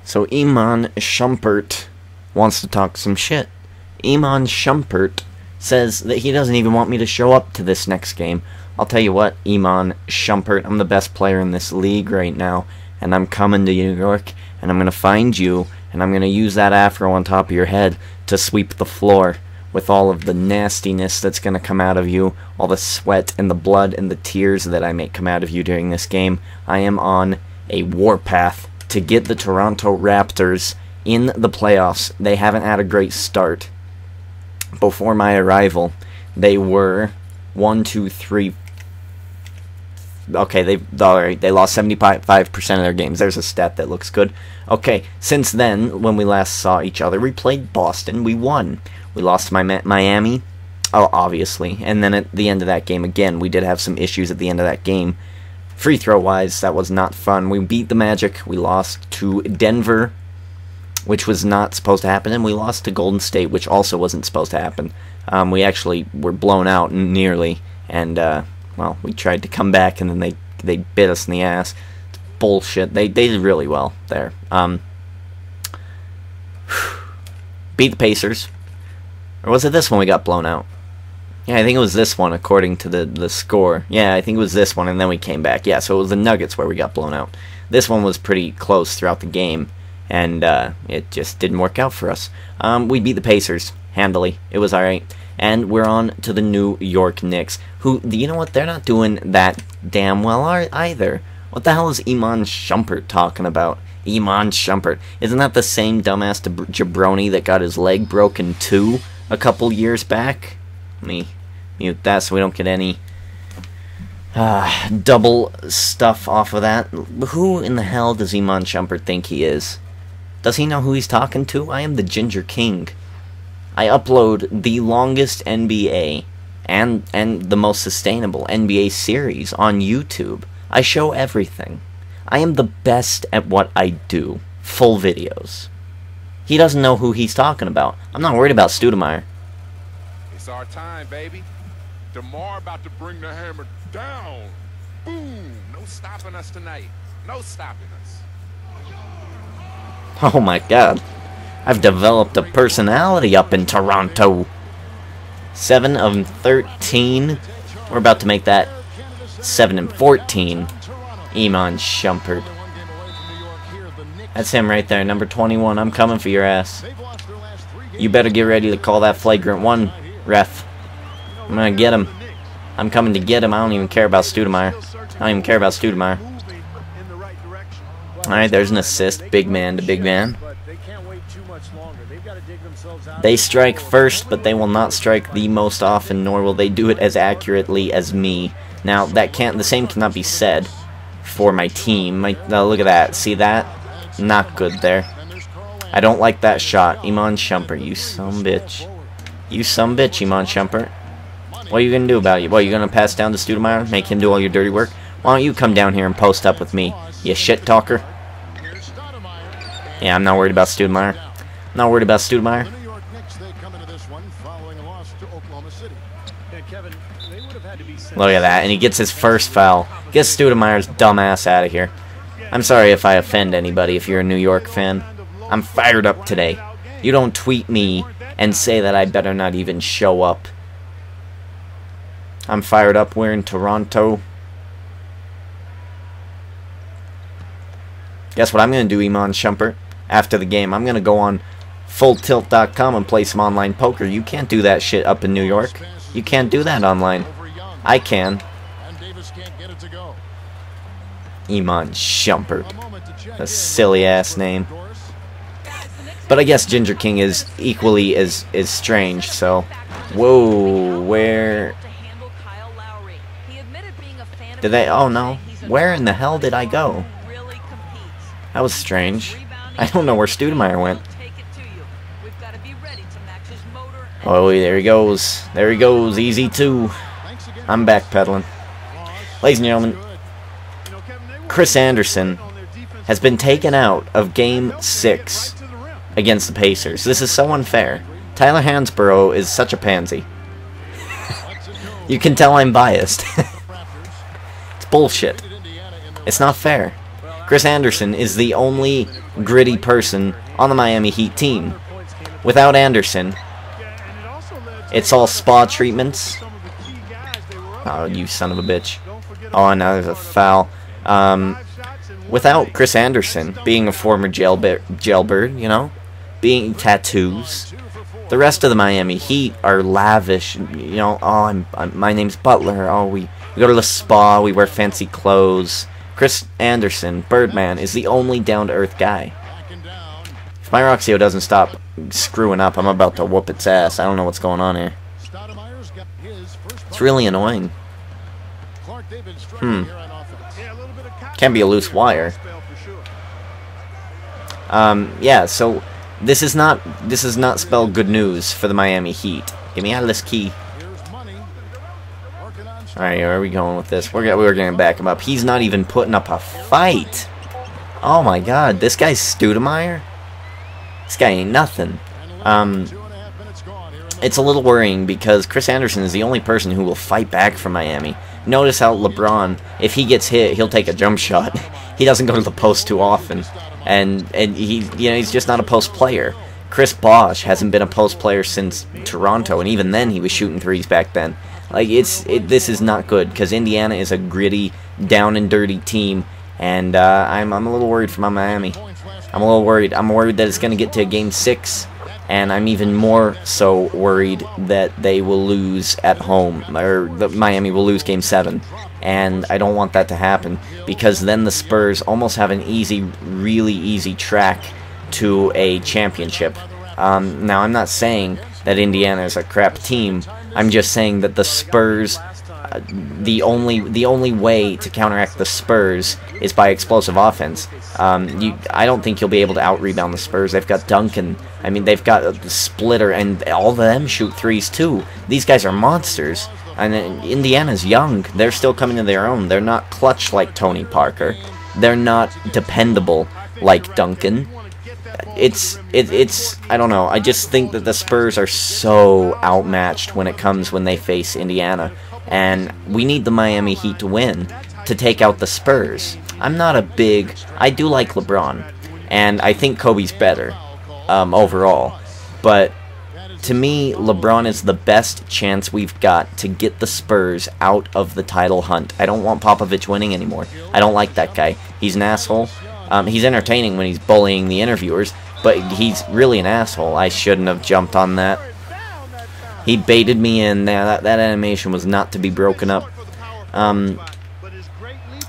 So Iman Shumpert wants to talk some shit. Iman Shumpert says that he doesn't even want me to show up to this next game. I'll tell you what, Iman Shumpert, I'm the best player in this league right now, and I'm coming to New York, and I'm going to find you, and I'm going to use that afro on top of your head to sweep the floor with all of the nastiness that's going to come out of you, all the sweat and the blood and the tears that I make come out of you during this game. I am on a warpath to get the Toronto Raptors in the playoffs. They haven't had a great start. Before my arrival, they were 1, 2, 3. Okay, they lost 75% of their games. There's a stat that looks good. Okay, since then, when we last saw each other, we played Boston. We won. We lost to Miami. Oh, obviously. And then at the end of that game, again, we did have some issues at the end of that game. Free throw-wise, that was not fun. We beat the Magic. We lost to Denver, which was not supposed to happen. And we lost to Golden State, which also wasn't supposed to happen. We actually were blown out nearly. And, well, we tried to come back, and then they bit us in the ass. It's bullshit. They did really well there. Beat the Pacers. Or was it this one we got blown out? Yeah, I think it was this one, according to the score. Yeah, I think it was this one, and then we came back. Yeah, so it was the Nuggets where we got blown out. This one was pretty close throughout the game, and it just didn't work out for us. We beat the Pacers handily. It was alright. And we're on to the New York Knicks, who, you know what, they're not doing that damn well either. What the hell is Iman Shumpert talking about? Iman Shumpert. Isn't that the same dumbass jabroni that got his leg broken too a couple years back? Let me mute that so we don't get any double stuff off of that. Who in the hell does Iman Shumpert think he is? Does he know who he's talking to? I am the Ginger King. I upload the longest NBA and the most sustainable NBA series on YouTube. I show everything. I am the best at what I do. Full videos. He doesn't know who he's talking about. I'm not worried about Stoudemire. It's our time, baby. DeMar about to bring the hammer down. Boom! No stopping us tonight. No stopping us. Oh my god. I've developed a personality up in Toronto. 7 of 13. We're about to make that 7 and 14. Iman Shumpert. That's him right there, number 21. I'm coming for your ass. You better get ready to call that flagrant 1, ref. I'm gonna get him. I'm coming to get him. I don't even care about Stoudemire. I don't even care about Stoudemire. Alright, there's an assist. Big man to big man. They strike first, but they will not strike the most often, nor will they do it as accurately as me. Now, the same cannot be said for my team. Look at that. See that? Not good there. I don't like that shot. Iman Shumpert, you sumbitch. You sumbitch, Iman Shumpert. What are you going to do about it? What, are you going to pass down to Stoudemire? Make him do all your dirty work? Why don't you come down here and post up with me, you shit talker? Yeah, I'm not worried about Stoudemire. I'm not worried about Stoudemire. Look at that, and he gets his first foul. Gets Stoudemire's dumbass out of here. I'm sorry if I offend anybody if you're a New York fan. I'm fired up today. You don't tweet me and say that I better not even show up. I'm fired up. We're in Toronto. Guess what I'm going to do, Iman Shumpert? After the game, I'm going to go on fulltilt.com and play some online poker. You can't do that shit up in New York. You can't do that online. I can. Iman Shumpert. A silly ass name. But I guess Ginger King is equally as strange, so. Whoa, where did they? Oh no. Where in the hell did I go? That was strange. I don't know where Stoudemire went. Oh, there he goes. There he goes. Easy 2. I'm backpedaling. Ladies and gentlemen, Chris Anderson has been taken out of Game 6 against the Pacers. This is so unfair. Tyler Hansborough is such a pansy. You can tell I'm biased. It's bullshit. It's not fair. Chris Andersen is the only gritty person on the Miami Heat team. Without Andersen, it's all spa treatments. Oh, you son of a bitch. Oh, now there's a foul. Without Chris Andersen being a former jailbird, you know, being tattoos, the rest of the Miami Heat are lavish. You know, oh, my name's Butler. Oh, we go to the spa. We wear fancy clothes. Chris Andersen, Birdman, is the only down-to-earth guy. If my Roxio doesn't stop screwing up, I'm about to whoop its ass. I don't know what's going on here. It's really annoying. Can't be a loose wire. Yeah, so this is not spell good news for the Miami Heat. Get me out of this key. Alright, where are we going with this? We're gonna back him up. He's not even putting up a fight. Oh my god, this guy's Stoudemire? This guy ain't nothing. It's a little worrying because Chris Andersen is the only person who will fight back from Miami. Notice how LeBron, if he gets hit, he'll take a jump shot. He doesn't go to the post too often. And he's just not a post player. Chris Bosh hasn't been a post player since Toronto, and even then he was shooting threes back then. Like, this is not good, because Indiana is a gritty, down and dirty team, and I'm a little worried for my Miami. I'm a little worried. I'm worried that it's going to get to Game 6, and I'm even more so worried that they will lose at home, or that Miami will lose Game 7. And I don't want that to happen, because then the Spurs almost have an really easy track to a championship. Now, I'm not saying that Indiana is a crap team. I'm just saying that the Spurs, the only way to counteract the Spurs is by explosive offense. I don't think you'll be able to out-rebound the Spurs. They've got Duncan. I mean, they've got the Splitter, and all of them shoot threes too. These guys are monsters. And Indiana's young. They're still coming to their own. They're not clutch like Tony Parker. They're not dependable like Duncan. It's I don't know. I just think that the Spurs are so outmatched when they face Indiana, and we need the Miami Heat to win to take out the Spurs. I do like LeBron, and I think Kobe's better overall, but to me, LeBron is the best chance we've got to get the Spurs out of the title hunt. I don't want Popovich winning anymore. I don't like that guy. He's an asshole. He's entertaining when he's bullying the interviewers, but he's really an asshole. I shouldn't have jumped on that. He baited me in. That animation was not to be broken up. I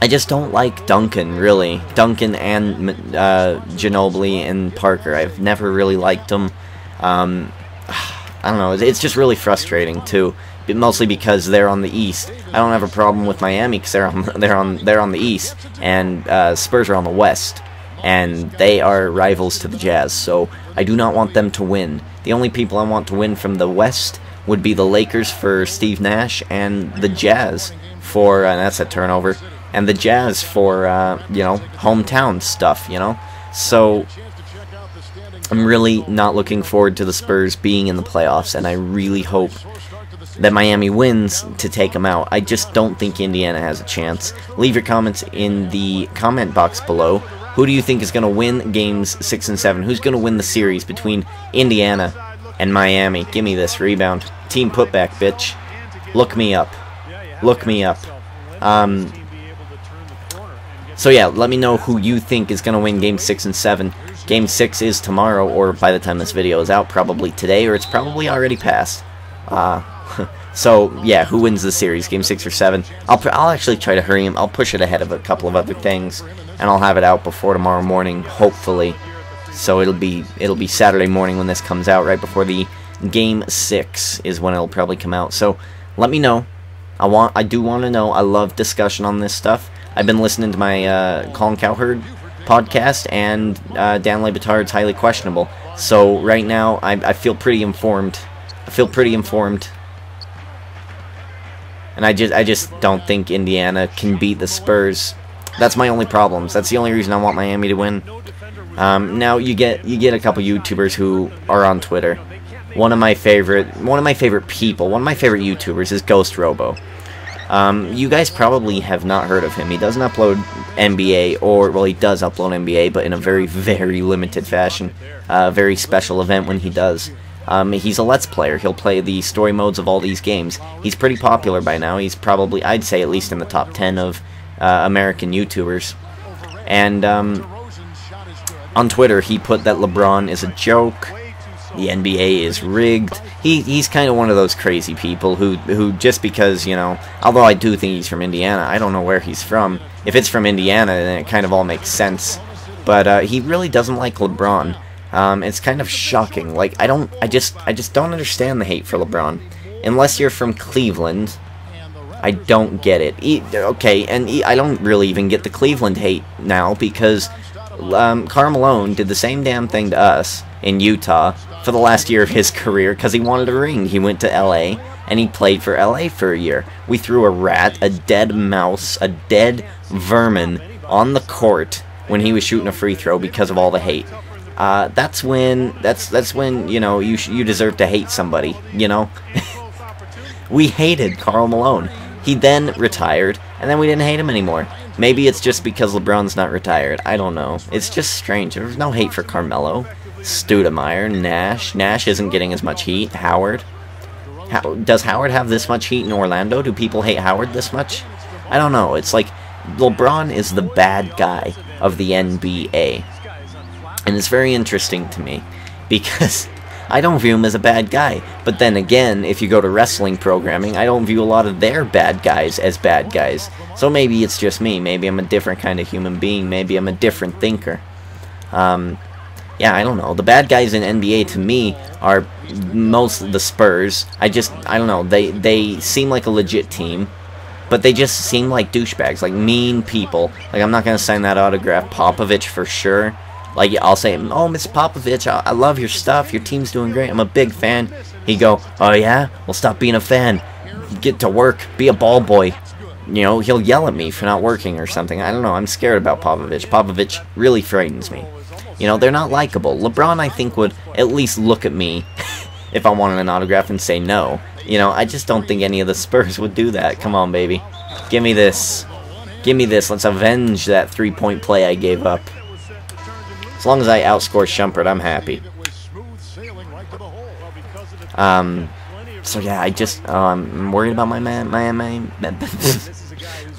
just don't like Duncan, really. Duncan and Ginobili and Parker. I've never really liked them. I don't know. It's just really frustrating too. Mostly because they're on the East. I don't have a problem with Miami because they're on the East, and Spurs are on the West, and they are rivals to the Jazz. So I do not want them to win. The only people I want to win from the West would be the Lakers for Steve Nash, and the Jazz for that's a turnover, and the Jazz for hometown stuff. So I'm really not looking forward to the Spurs being in the playoffs, and I really hope that Miami wins to take them out. I just don't think Indiana has a chance. Leave your comments in the comment box below. Who do you think is going to win games 6 and 7? Who's going to win the series between Indiana and Miami? Give me this rebound. Team putback, bitch. Look me up. Look me up. So yeah, let me know who you think is going to win game 6 and 7. Game 6 is tomorrow, or by the time this video is out, probably today, or it's probably already passed. So yeah, who wins the series, game 6 or 7? I'll actually try to hurry him. I'll push it ahead of a couple of other things, and I'll have it out before tomorrow morning, hopefully. So it'll be Saturday morning when this comes out, right before the game 6 is when it'll probably come out. So let me know. I do want to know. I love discussion on this stuff. I've been listening to my Colin Cowherd podcast and Dan Le Batard's Highly Questionable. So right now I feel pretty informed. And I just don't think Indiana can beat the Spurs. That's my only problems. That's the only reason I want Miami to win. Now you get a couple YouTubers who are on Twitter. One of my favorite YouTubers is Ghost Robo. You guys probably have not heard of him. He doesn't upload NBA, or, well, he does upload NBA, but in a very, very limited fashion. Very special event when he does. He's a Let's Player. He'll play the story modes of all these games. He's pretty popular by now. He's probably, I'd say, at least in the top 10 of American YouTubers. And on Twitter, he put that LeBron is a joke. The NBA is rigged. He's kind of one of those crazy people who just because, you know, although I do think he's from Indiana, I don't know where he's from. If it's from Indiana, then it kind of all makes sense. But he really doesn't like LeBron. It's kind of shocking. Like, I just don't understand the hate for LeBron. Unless you're from Cleveland, I don't get it. Okay, and I don't really even get the Cleveland hate now because Karl Malone did the same damn thing to us in Utah for the last year of his career because he wanted a ring. He went to LA and he played for LA for a year. We threw a rat, a dead mouse, a dead vermin on the court when he was shooting a free throw because of all the hate. That's when you know you deserve to hate somebody, you know. We hated Karl Malone. He then retired, and then we didn't hate him anymore. Maybe it's just because LeBron's not retired. I don't know. It's just strange. There's no hate for Carmelo, Stoudemire, Nash. Nash isn't getting as much heat. Howard. Does Howard have this much heat in Orlando? Do people hate Howard this much? I don't know. It's like LeBron is the bad guy of the NBA. And it's very interesting to me because I don't view him as a bad guy. But then again, if you go to wrestling programming, I don't view a lot of their bad guys as bad guys. So maybe it's just me. Maybe I'm a different kind of human being. Maybe I'm a different thinker. Yeah, I don't know. The bad guys in NBA to me are most of the Spurs. I don't know. They seem like a legit team. But they just seem like douchebags, like mean people. Like, I'm not going to sign that autograph. Popovich for sure. Like, I'll say, oh, Mr. Popovich, I love your stuff. Your team's doing great. I'm a big fan. He'd go, oh, yeah? Well, stop being a fan. Get to work. Be a ball boy. You know, he'll yell at me for not working or something. I don't know. I'm scared about Popovich. Popovich really frightens me. You know, they're not likable. LeBron, I think, would at least look at me if I wanted an autograph and say no. You know, I just don't think any of the Spurs would do that. Come on, baby. Give me this. Give me this. Let's avenge that three-point play I gave up. As long as I outscore Shumpert, I'm happy. So yeah, I'm worried about my man.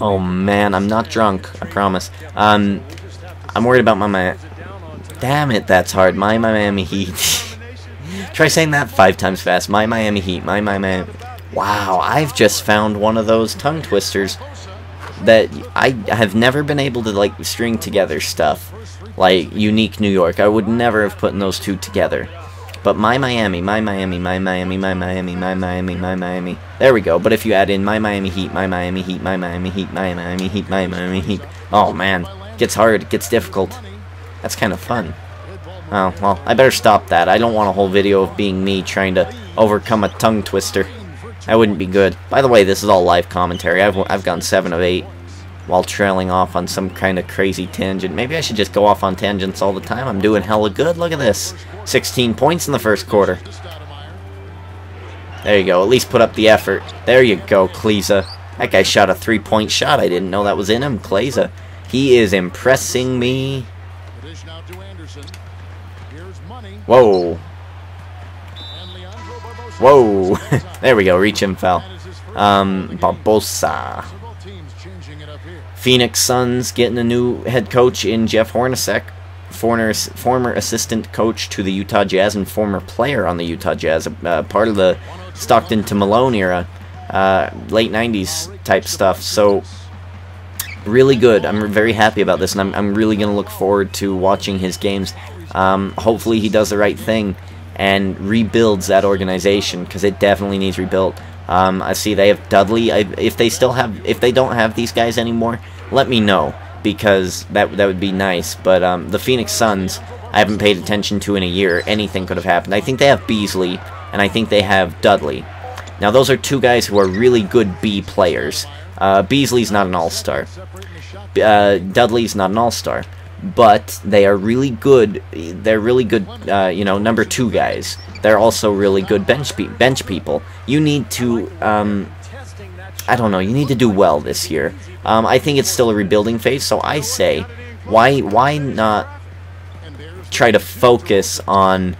Oh man, I'm not drunk, I promise. I'm worried about my man. Damn it, that's hard. My Miami Heat. Try saying that 5 times fast. My Miami Heat. My Miami. Wow, I've just found one of those tongue twisters that I have never been able to, like, string together stuff. Like, unique New York. I would never have put those two together. But my Miami, my Miami, my Miami, my Miami, my Miami, my Miami. There we go. But if you add in my Miami Heat, my Miami Heat, my Miami Heat, my Miami Heat, my Miami Heat. Oh, man. It gets hard. It gets difficult. That's kind of fun. Oh, well, I better stop that. I don't want a whole video of being me trying to overcome a tongue twister. That wouldn't be good. By the way, this is all live commentary. I've gone 7 of 8 while trailing off on some kind of crazy tangent. Maybe I should just go off on tangents all the time. I'm doing hella good. Look at this. 16 points in the first quarter. There you go. At least put up the effort. There you go, Kleza. That guy shot a 3-point shot. I didn't know that was in him. Kleza. He is impressing me. Whoa. Whoa. There we go. Reach and foul. Barbosa. Phoenix Suns getting a new head coach in Jeff Hornacek. Former assistant coach to the Utah Jazz and former player on the Utah Jazz. Part of the Stockton to Malone era. Late 90s type stuff. So, really good. I'm very happy about this, and I'm really going to look forward to watching his games. Hopefully he does the right thing and rebuilds that organization, because it definitely needs rebuilt. I see they have Dudley. If they don't have these guys anymore, let me know, because that would be nice. But the Phoenix Suns, I haven't paid attention to in a year. Anything could have happened. I think they have Beasley, and I think they have Dudley. Now, those are two guys who are really good B players. Beasley's not an all-star. Dudley's not an all-star. But they are really good. They're really good, you know, number 2 guys. They're also really good bench people. You need to I don't know, you need to do well this year. I think it's still a rebuilding phase, so I say, why not try to focus on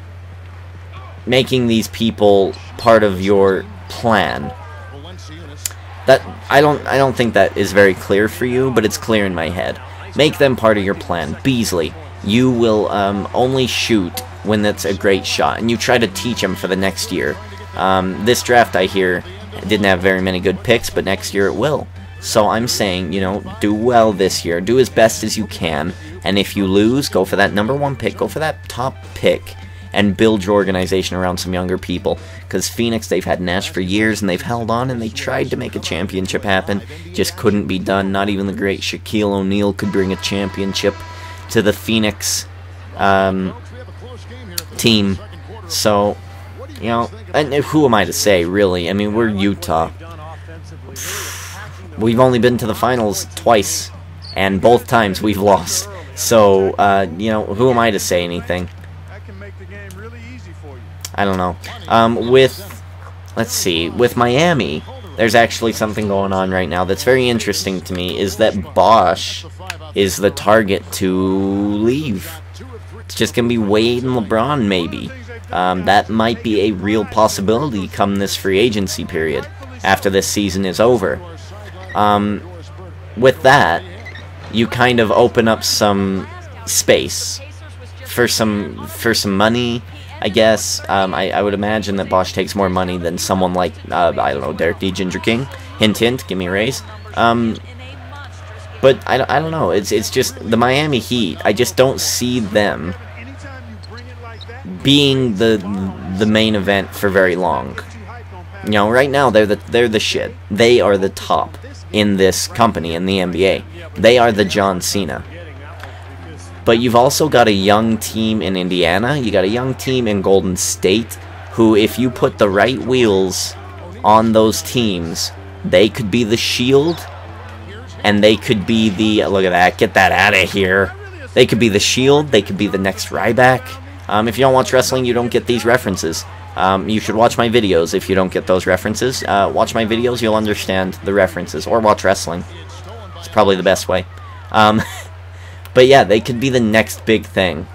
making these people part of your plan? That I don't think that is very clear for you, but it's clear in my head. Make them part of your plan. Beasley, you will only shoot when that's a great shot, and you try to teach him for the next year. This draft, I hear, didn't have very many good picks, but next year it will. So I'm saying, you know, do well this year. Do as best as you can, and if you lose, go for that #1 pick. Go for that top pick, and build your organization around some younger people. Because Phoenix, they've had Nash for years, and they've held on, and they tried to make a championship happen. Just couldn't be done. Not even the great Shaquille O'Neal could bring a championship to the Phoenix team. So, you know, and who am I to say, really? I mean, we're Utah. We've only been to the finals twice, and both times we've lost. So, you know, who am I to say anything? I don't know. Let's see, with Miami, there's actually something going on right now that's very interesting to me, is that Bosch is the target to leave. It's just going to be Wade and LeBron, maybe. That might be a real possibility come this free agency period, after this season is over. With that, you kind of open up some space for some money, I guess. I would imagine that Bosch takes more money than someone like, I don't know, Derek D. Ginger King. Hint, hint, give me a raise. But I don't know. It's just the Miami Heat. I just don't see them being the main event for very long. You know, right now they're the shit. They are the top in this company in the NBA. They are the John Cena. But you've also got a young team in Indiana. You got a young team in Golden State, who, if you put the right wheels on those teams, they could be the Shield, and they could be the, look at that, get that out of here. They could be the Shield, they could be the next Ryback. If you don't watch wrestling, you don't get these references. You should watch my videos if you don't get those references. Watch my videos, you'll understand the references, or watch wrestling. It's probably the best way. But yeah, they could be the next big thing.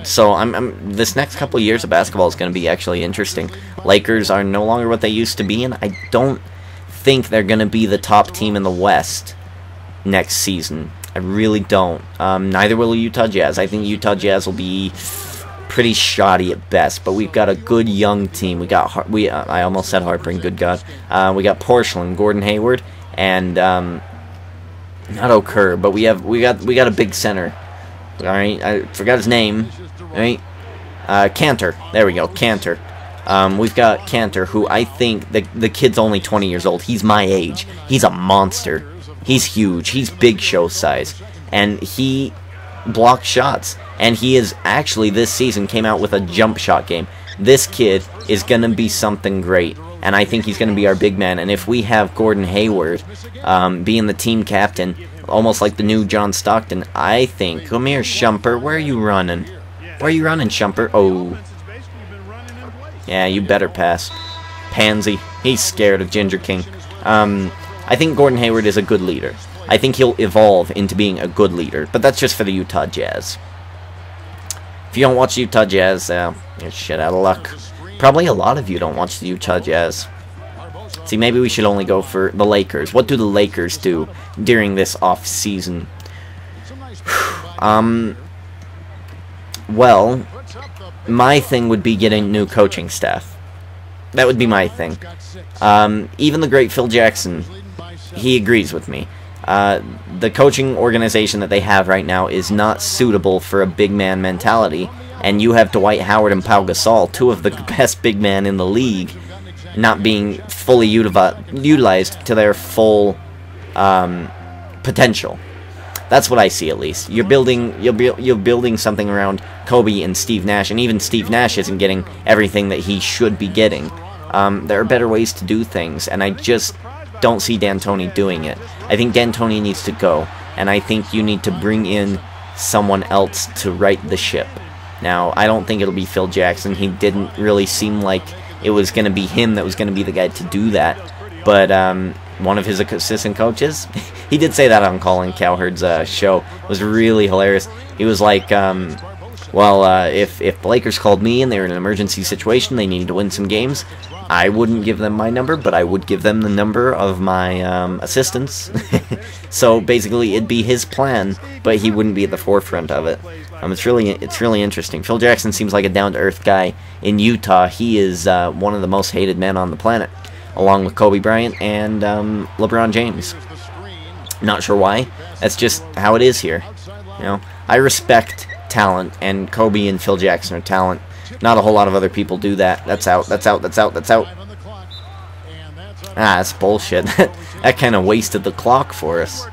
So this next couple of years of basketball is going to be actually interesting. Lakers are no longer what they used to be, and I don't think they're going to be the top team in the West next season. I really don't. Neither will Utah Jazz. I think Utah Jazz will be pretty shoddy at best, but we've got a good young team. I almost said Harper, good God. We got Porcelain, Gordon Hayward, and not Okur, but we got a big center. All right, I forgot his name. All right, Cantor. There we go, Cantor. We've got Cantor, who I think the kid's only 20 years old. He's my age. He's a monster. He's huge. He's big show size, and he blocks shots. And he is actually this season came out with a jump shot game. This kid is gonna be something great, and I think he's gonna be our big man. And if we have Gordon Hayward being the team captain, almost like the new John Stockton, I think. Come here, Shumpert. Where are you running? Where are you running, Shumpert? Oh. Yeah, you better pass. Pansy. He's scared of Ginger King. I think Gordon Hayward is a good leader. I think he'll evolve into being a good leader. But that's just for the Utah Jazz. If you don't watch Utah Jazz, you're shit out of luck. Probably a lot of you don't watch the Utah Jazz. See, maybe we should only go for the Lakers. What do the Lakers do during this off-season? Well, my thing would be getting new coaching staff. That would be my thing. Even the great Phil Jackson, he agrees with me. The coaching organization that they have right now is not suitable for a big man mentality, and you have Dwight Howard and Pau Gasol, two of the best big men in the league, not being fully utilized to their full potential. That's what I see, at least. You're building something around Kobe and Steve Nash, and even Steve Nash isn't getting everything that he should be getting. There are better ways to do things, and I just don't see D'Antoni doing it. I think D'Antoni needs to go, and I think you need to bring in someone else to right the ship. Now, I don't think it'll be Phil Jackson. He didn't really seem like it was going to be him that was going to be the guy to do that. But one of his assistant coaches, he did say that on Colin Cowherd's show. It was really hilarious. He was like, if the Lakers called me and they were in an emergency situation, they needed to win some games, I wouldn't give them my number, but I would give them the number of my assistants. So basically, it'd be his plan, but he wouldn't be at the forefront of it. It's really interesting. Phil Jackson seems like a down-to-earth guy. In Utah, he is one of the most hated men on the planet, along with Kobe Bryant and LeBron James. Not sure why. That's just how it is here. You know, I respect talent, and Kobe and Phil Jackson are talent. Not a whole lot of other people do that. That's out. That's out. That's out. That's out. Ah, that's bullshit. That kind of wasted the clock for us.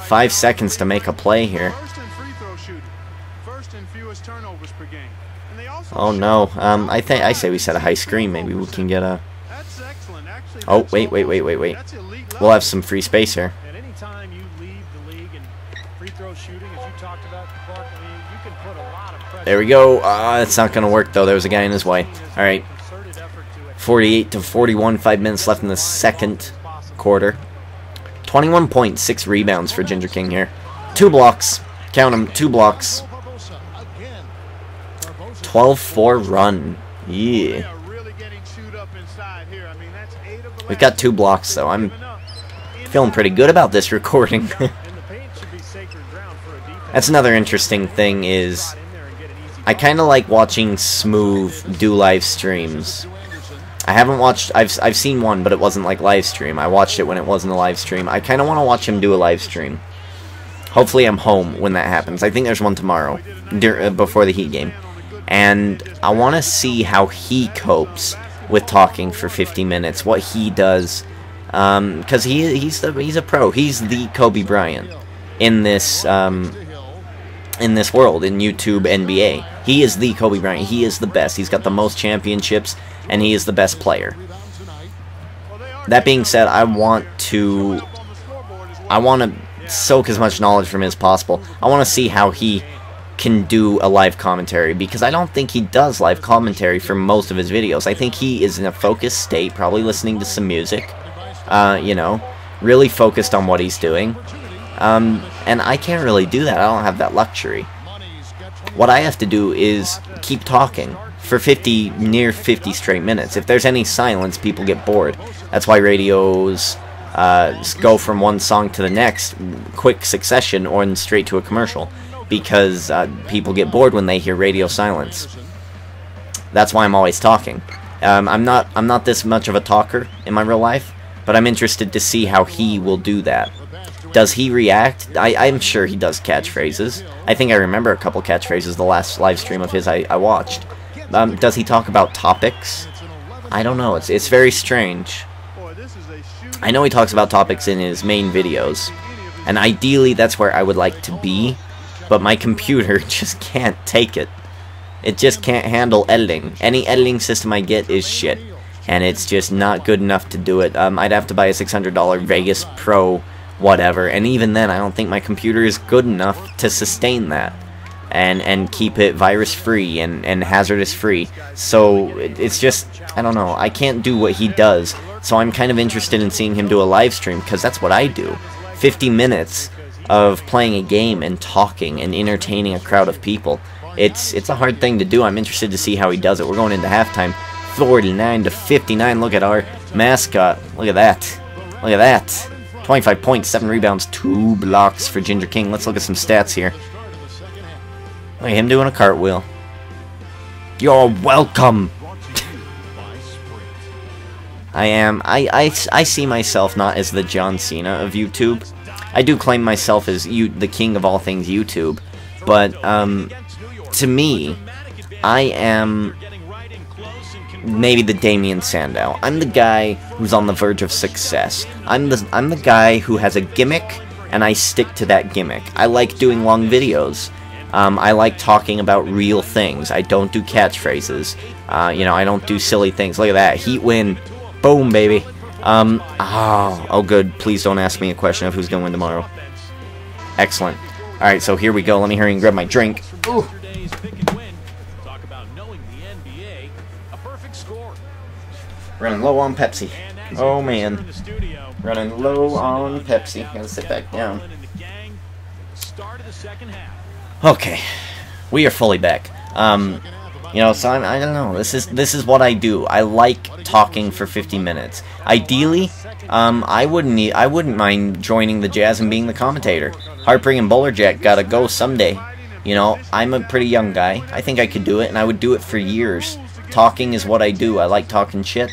5 seconds to make a play here. Oh no. I say we set a high screen. Maybe we can get a. Oh wait. We'll have some free space here. There we go. It's not going to work, though. There was a guy in his way. All right. 48-41. 5 minutes left in the second quarter. 21 points, 6 rebounds for Ginger King here. 2 blocks. Count them. 2 blocks. 12-4 run. Yeah. We've got 2 blocks, though. I'm feeling pretty good about this recording. That's another interesting thing is I kind of like watching Smooth do live streams. I haven't watched, I've seen one, but it wasn't like live stream. I watched it when it wasn't a live stream. I kind of want to watch him do a live stream. Hopefully I'm home when that happens. I think there's one tomorrow, before the Heat game. And I want to see how he copes with talking for 50 minutes, what he does. Because he's a pro. He's the Kobe Bryant in this world, in YouTube NBA. He is the Kobe Bryant. He is the best. He's got the most championships, and he is the best player. That being said, I want to soak as much knowledge from him as possible. I want to see how he can do a live commentary, because I don't think he does live commentary for most of his videos. I think he is in a focused state, probably listening to some music, you know, really focused on what he's doing. And I can't really do that. I don't have that luxury. What I have to do is keep talking for near 50 straight minutes. If there's any silence, people get bored. That's why radios go from one song to the next, quick succession, or straight to a commercial, because people get bored when they hear radio silence. That's why I'm always talking. I'm not this much of a talker in my real life, but I'm interested to see how he will do that. Does he react? I'm sure he does catchphrases. I think I remember a couple catchphrases the last live stream of his I watched. Does he talk about topics? I don't know. It's very strange. I know he talks about topics in his main videos, and ideally that's where I would like to be, but my computer just can't take it. It just can't handle editing. Any editing system I get is shit, and it's just not good enough to do it. I'd have to buy a $600 Vegas Pro whatever, and even then I don't think my computer is good enough to sustain that and keep it virus free and hazardous free. So it's just, I don't know, I can't do what he does. So I'm kind of interested in seeing him do a live stream, because that's what I do. 50 minutes of playing a game and talking and entertaining a crowd of people. It's a hard thing to do. I'm interested to see how he does it. We're going into halftime, 49-59. Look at our mascot. Look at that. Look at that. 25 points, 7 rebounds, 2 blocks for Ginger King. Let's look at some stats here. Look at him doing a cartwheel. You're welcome. I see myself not as the John Cena of YouTube. I do claim myself as the king of all things YouTube, but to me, I am maybe the Damian Sandow. I'm the guy who's on the verge of success. I'm the guy who has a gimmick, and I stick to that gimmick. I like doing long videos. I like talking about real things. I don't do catchphrases. You know, I don't do silly things. Look at that. Heat win. Boom, baby. Oh, good. Please don't ask me a question of who's going to win tomorrow. Excellent. Alright, so here we go. Let me hurry and grab my drink. Ooh. Running low on Pepsi. Oh man. Running low on Pepsi. Gotta sit back down. Okay. We are fully back. You know, so I don't know. This is what I do. I like talking for 50 minutes. Ideally, I wouldn't mind joining the Jazz and being the commentator. Harper and Bowler Jack gotta go someday. You know, I'm a pretty young guy. I think I could do it, and I would do it for years. Talking is what I do. I like talking shit.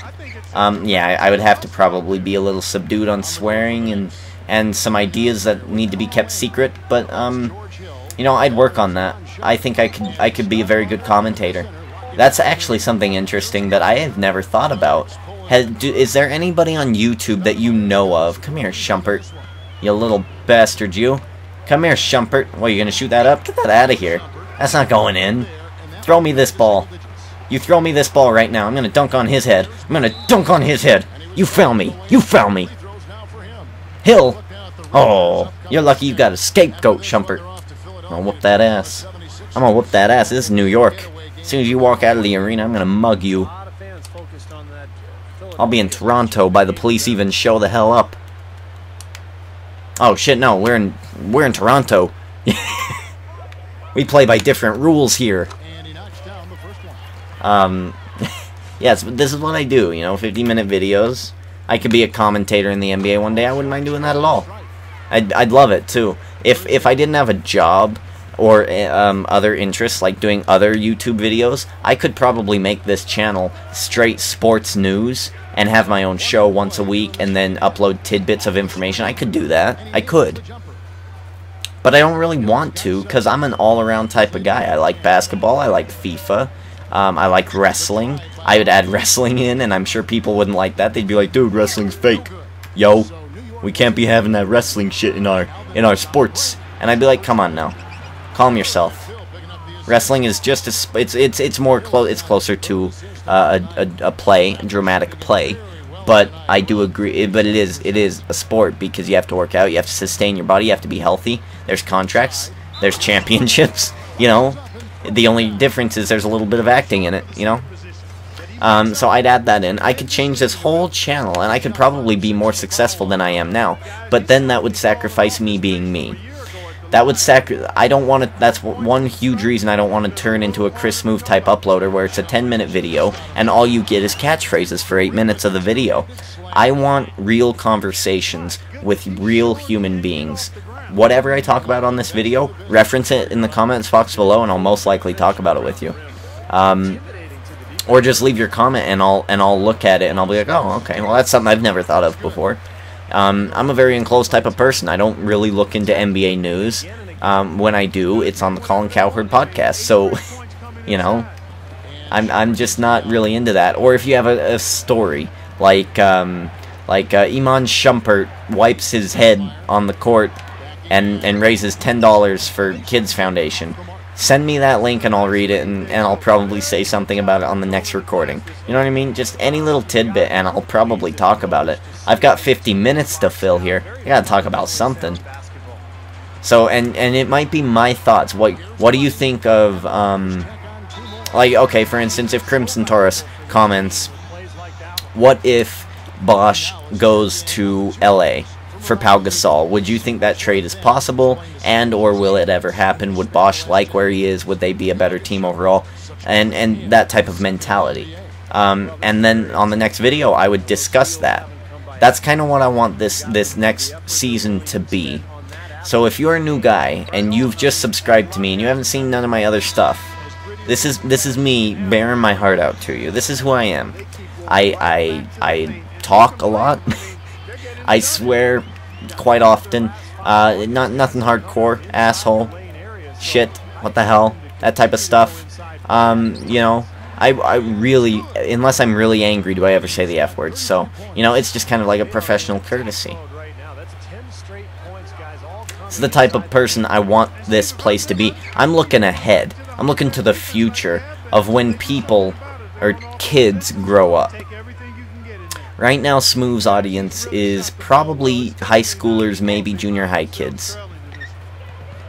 Yeah, I would have to probably be a little subdued on swearing and some ideas that need to be kept secret, but you know, I'd work on that. I think I could be a very good commentator. That's actually something interesting that I have never thought about. Is there anybody on YouTube that you know of? Come here, Shumpert. You little bastard, you. Come here, Shumpert. What, you gonna shoot that up? Get that out of here. That's not going in. Throw me this ball. You throw me this ball right now. I'm gonna dunk on his head. I'm gonna dunk on his head. You foul me. You foul me. Hill. Oh, you're lucky you got a scapegoat, Shumpert. I'm gonna whoop that ass. I'm gonna whoop that ass. This is New York. As soon as you walk out of the arena, I'm gonna mug you. I'll be in Toronto by the police even show the hell up. Oh shit, no, we're in Toronto. We play by different rules here. Yes, but this is what I do, you know, 50-minute videos. I could be a commentator in the NBA one day. I wouldn't mind doing that at all. I'd love it too. If I didn't have a job or other interests like doing other YouTube videos, I could probably make this channel straight sports news and have my own show once a week and then upload tidbits of information. I could do that. I could. But I don't really want to because I'm an all-around type of guy. I like basketball. I like FIFA. I like wrestling. I would add wrestling in, and I'm sure people wouldn't like that. They'd be like, dude, wrestling's fake. Yo, we can't be having that wrestling shit in our sports. And I'd be like, come on now. Calm yourself. Wrestling is just it's more it's closer to a play, a dramatic play. But I do agree, but it is a sport because you have to work out, you have to sustain your body, you have to be healthy. There's contracts, there's championships, you know. The only difference is there's a little bit of acting in it, you know. So I'd add that in. I could change this whole channel, and I could probably be more successful than I am now. But then that would sacrifice me being me. That would I don't want to. That's one huge reason I don't want to turn into a Chris Smoove type uploader where it's a 10-minute video and all you get is catchphrases for 8 minutes of the video. I want real conversations with real human beings. Whatever I talk about on this video, reference it in the comments box below, and I'll most likely talk about it with you. Or just leave your comment and I'll look at it and I'll be like, oh, okay, well that's something I've never thought of before. I'm a very enclosed type of person. I don't really look into NBA news. When I do, it's on the Colin Cowherd podcast. So, you know, I'm just not really into that. Or if you have a story like Iman Shumpert wipes his head on the court and raises $10 for Kids Foundation. Send me that link and I'll read it and I'll probably say something about it on the next recording. You know what I mean? Just any little tidbit and I'll probably talk about it. I've got 50 minutes to fill here. I gotta talk about something. So, and it might be my thoughts. What do you think of, like, okay, for instance, if Crimson Taurus comments, what if Bosch goes to LA for Pau Gasol? Would you think that trade is possible, and or will it ever happen? Would Bosch like where he is? Would they be a better team overall? And that type of mentality. And then on the next video, I would discuss that. That's kind of what I want this next season to be. So if you're a new guy and you've just subscribed to me and you haven't seen none of my other stuff, this is me bearing my heart out to you. This is who I am. I talk a lot. I swear quite often. Nothing hardcore. Asshole. Shit. What the hell? That type of stuff. You know, I really, unless I'm really angry, do I ever say the F word. So, you know, it's just kind of like a professional courtesy. It's the type of person I want this place to be. I'm looking ahead. I'm looking to the future of when people or kids grow up. Right now, Smoove's audience is probably high schoolers, maybe junior high kids.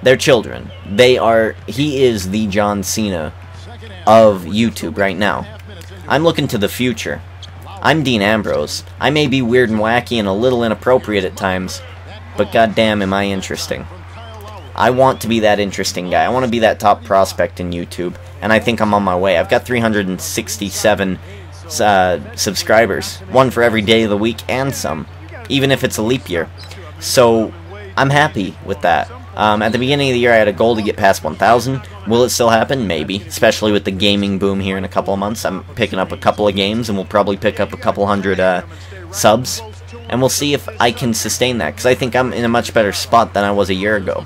They're children. He is the John Cena of YouTube right now. I'm looking to the future. I'm Dean Ambrose. I may be weird and wacky and a little inappropriate at times, but goddamn am I interesting. I want to be that interesting guy. I want to be that top prospect in YouTube, and I think I'm on my way. I've got 367 subscribers, one for every day of the week and some, even if it's a leap year. So I'm happy with that. At the beginning of the year I had a goal to get past 1,000. Will it still happen? Maybe, especially with the gaming boom here in a couple of months. I'm picking up a couple of games, and we'll probably pick up a couple hundred subs, and we'll see if I can sustain that, because I think I'm in a much better spot than I was a year ago.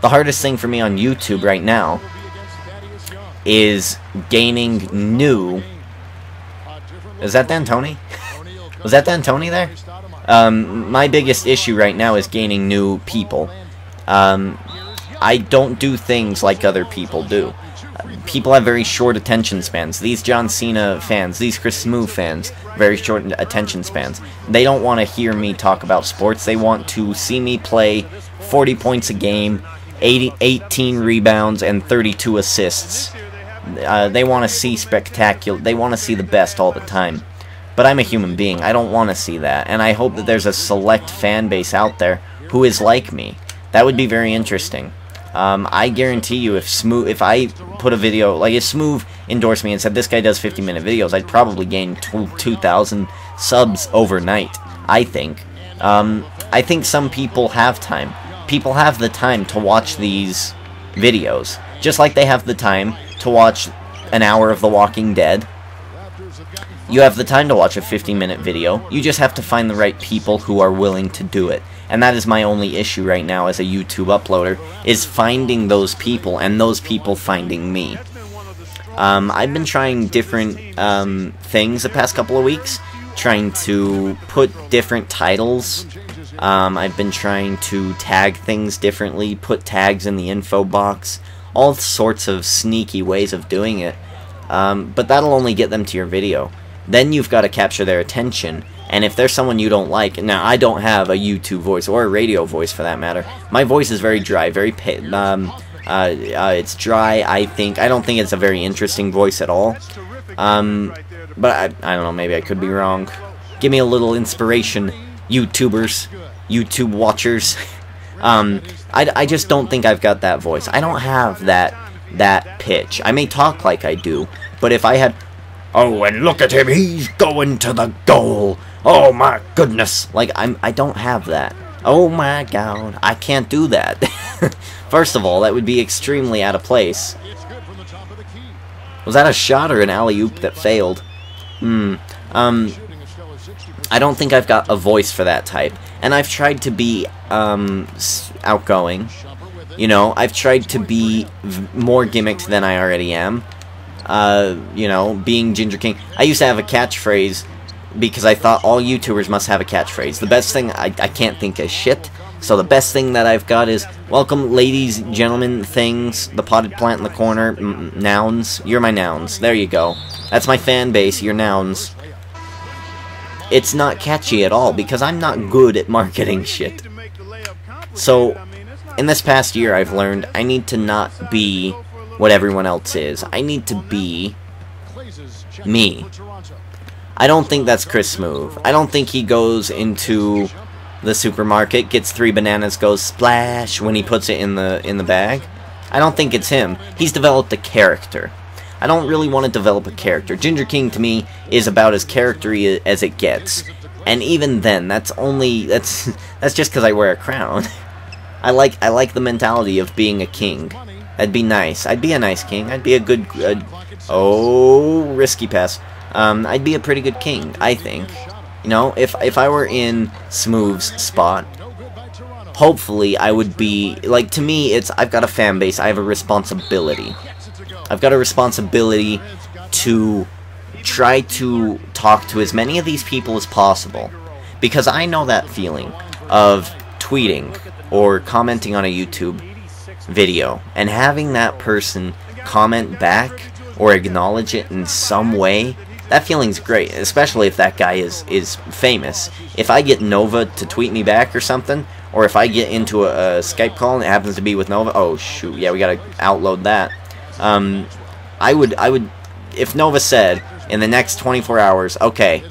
The hardest thing for me on YouTube right now is gaining new... Is that D'Antoni? Was that D'Antoni there? My biggest issue right now is gaining new people. I don't do things like other people do. People have very short attention spans. These John Cena fans, these Chris Smoove fans, very short attention spans. They don't want to hear me talk about sports. They want to see me play 40 points a game, 18 rebounds, and 32 assists. They want to see spectacular. They want to see the best all the time. But I'm a human being. I don't want to see that. And I hope that there's a select fan base out there who is like me. That would be very interesting. I guarantee you, if I put a video, like if Smoove endorsed me and said this guy does 50-minute videos, I'd probably gain 2,000 subs overnight. I think. I think some people have time. People have the time to watch these videos, just like they have the time to watch an hour of The Walking Dead. You have the time to watch a 50-minute video. You just have to find the right people who are willing to do it. And that is my only issue right now as a YouTube uploader, is finding those people, and those people finding me. I've been trying different things the past couple of weeks, trying to put different titles. I've been trying to tag things differently, put tags in the info box, all sorts of sneaky ways of doing it. But that'll only get them to your video. Then you've got to capture their attention. And if there's someone you don't like... Now, I don't have a YouTube voice, or a radio voice for that matter. My voice is very dry, very... it's dry, I think. I don't think it's a very interesting voice at all. But I don't know, maybe I could be wrong. Give me a little inspiration, YouTubers, YouTube watchers. I just don't think I've got that voice. I don't have that pitch. I may talk like I do, but if I had... Oh, and look at him, he's going to the goal. Oh my goodness. Like, I don't have that. Oh my god, I can't do that. First of all, that would be extremely out of place. Was that a shot or an alley-oop that failed? I don't think I've got a voice for that type. And I've tried to be, outgoing. You know, I've tried to be more gimmicked than I already am. You know, being Ginger King. I used to have a catchphrase because I thought all YouTubers must have a catchphrase. The best thing, I can't think of shit, so the best thing that I've got is, welcome ladies, gentlemen, things, the potted plant in the corner, nouns, you're my nouns, there you go. That's my fan base, you're nouns. It's not catchy at all, because I'm not good at marketing shit. So, in this past year I've learned I need to not be what everyone else is. I need to be me. I don't think that's Chris Smoove. I don't think he goes into the supermarket, gets 3 bananas, goes splash when he puts it in the bag. I don't think it's him. He's developed a character. I don't really want to develop a character. Ginger King to me is about as charactery as it gets. And even then, that's just because I wear a crown. I like the mentality of being a king. That'd be nice. I'd be a nice king. I'd be a good... oh, risky pass. I'd be a pretty good king, I think. You know, if I were in Smoove's spot, hopefully I would be... Like, to me, it's... I've got a fan base. I have a responsibility. I've got a responsibility to try to talk to as many of these people as possible. Because I know that feeling of tweeting or commenting on a YouTube video and having that person comment back or acknowledge it in some way. That feeling's great, especially if that guy is famous. If I get Nova to tweet me back or something, or if I get into a Skype call and it happens to be with Nova, oh shoot, yeah, we gotta outload that. I would, if Nova said in the next 24 hours, okay,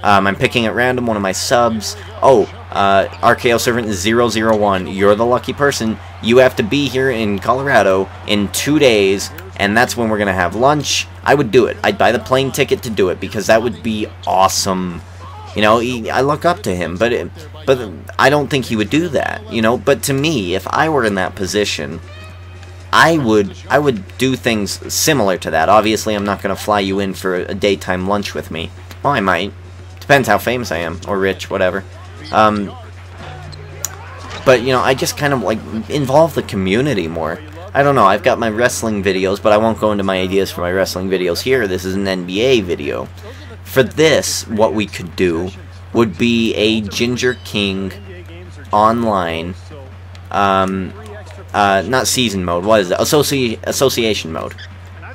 I'm picking at random one of my subs. Oh, RKO Servant 001. You're the lucky person. You have to be here in Colorado in 2 days, and that's when we're going to have lunch. I would do it. I'd buy the plane ticket to do it, because that would be awesome. You know, I look up to him, but I don't think he would do that, you know. But to me, if I were in that position, I would do things similar to that. Obviously, I'm not going to fly you in for a daytime lunch with me. Well, I might. Depends how famous I am, or rich, whatever. But, you know, I just kind of, like, involve the community more. I don't know, I've got my wrestling videos, but I won't go into my ideas for my wrestling videos here. This is an NBA video. For this, what we could do would be a Ginger King online, not season mode, what is it? Association mode.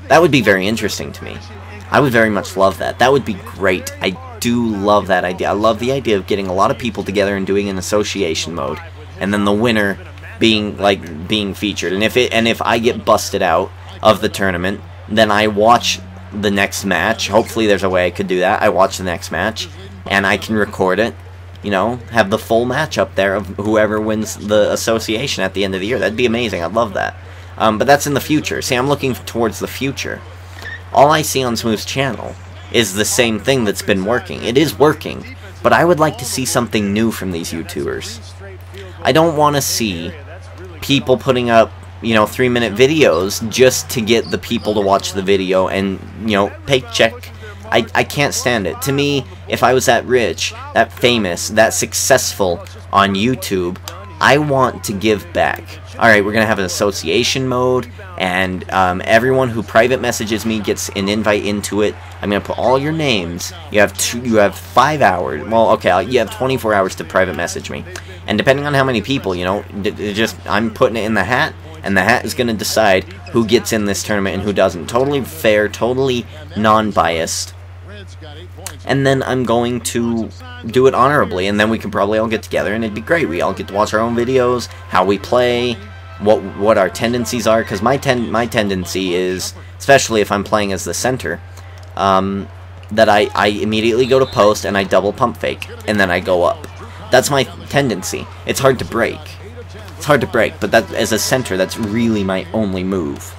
That would be very interesting to me. I would very much love that. That would be great. I do love that idea. I love the idea of getting a lot of people together and doing an association mode, and then the winner being featured. And if I get busted out of the tournament, then I watch the next match. Hopefully there's a way I could do that. I watch the next match, and I can record it, you know, have the full match up there of whoever wins the association at the end of the year. That'd be amazing. I'd love that. But that's in the future. See, I'm looking towards the future. All I see on Smooth's channel is the same thing that's been working. It is working, but I would like to see something new from these YouTubers. I don't want to see people putting up, you know, 3-minute videos just to get the people to watch the video and, you know, paycheck. I can't stand it. To me, if I was that rich, that famous, that successful on YouTube, I want to give back. Alright, we're going to have an association mode, and everyone who private messages me gets an invite into it. I'm going to put all your names. You have 5 hours. Well, okay, you have 24 hours to private message me. And depending on how many people, you know, I'm putting it in the hat, and the hat is going to decide who gets in this tournament and who doesn't. Totally fair, totally non-biased. And then I'm going to do it honorably, and then we can probably all get together, and it'd be great. We all get to watch our own videos, how we play, what our tendencies are, because my tendency is, especially if I'm playing as the center, that I immediately go to post, and I double pump fake, and then I go up. That's my tendency. It's hard to break. It's hard to break, but that, as a center, that's really my only move.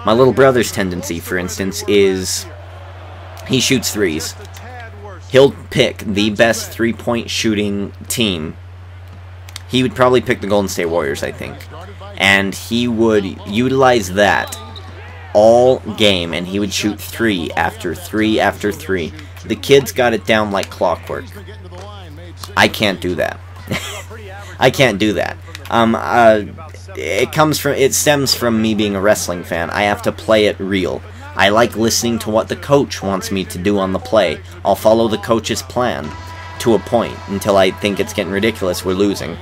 My little brother's tendency, for instance, is he shoots threes. He'll pick the best three-point shooting team. He would probably pick the Golden State Warriors, I think. And he would utilize that all game, and he would shoot 3 after 3 after 3. The kid's got it down like clockwork. I can't do that. I can't do that. It stems from me being a wrestling fan. I have to play it real. I like listening to what the coach wants me to do on the play. I'll follow the coach's plan to a point until I think it's getting ridiculous, we're losing.